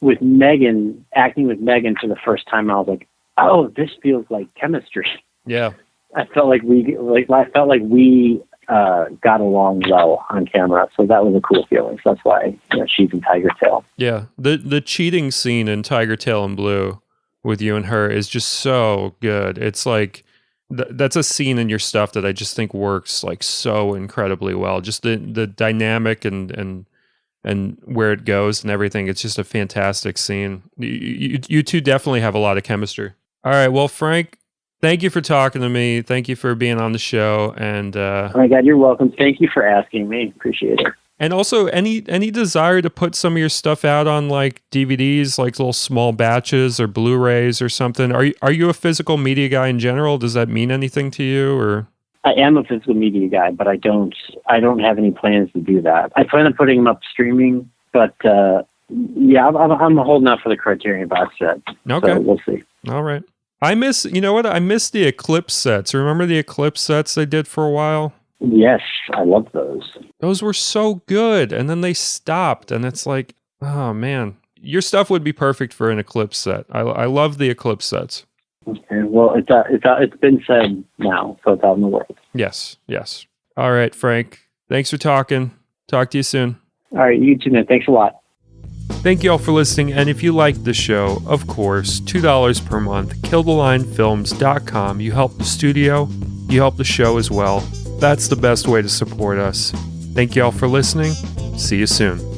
with Megan, acting with Megan for the first time, I was like, oh, this feels like chemistry. Yeah, I felt like we got along well on camera, so that was a cool feeling. So that's why she's in Tiger Tail. Yeah, the cheating scene in Tiger Tail and Blue with you and her is just so good. It's like that's a scene in your stuff that I just think works like so incredibly well. Just the dynamic and where it goes and everything. It's just a fantastic scene. You two definitely have a lot of chemistry. All right, well, Frank, thank you for talking to me. Thank you for being on the show. And oh my God, you're welcome. Thank you for asking me. Appreciate it. And also, any desire to put some of your stuff out on like DVDs, like little small batches or Blu-rays or something? Are you a physical media guy in general? Does that mean anything to you? Or I am a physical media guy, but I don't have any plans to do that. I plan on putting them up streaming, but yeah, I'm holding out for the Criterion box set. Okay, so we'll see. All right. I miss the Eclipse sets. Remember the Eclipse sets they did for a while? Yes, I love those. Those were so good, and then they stopped, and it's like, oh man, your stuff would be perfect for an Eclipse set. I love the Eclipse sets. Okay, well, it's been said now, so it's out in the world. Yes. All right, Frank. Thanks for talking. Talk to you soon. All right, you too, man. Thanks a lot. Thank you all for listening, and if you like the show, of course, $2 per month, KillTheLineFilms.com. You help the studio, you help the show as well. That's the best way to support us. Thank you all for listening. See you soon.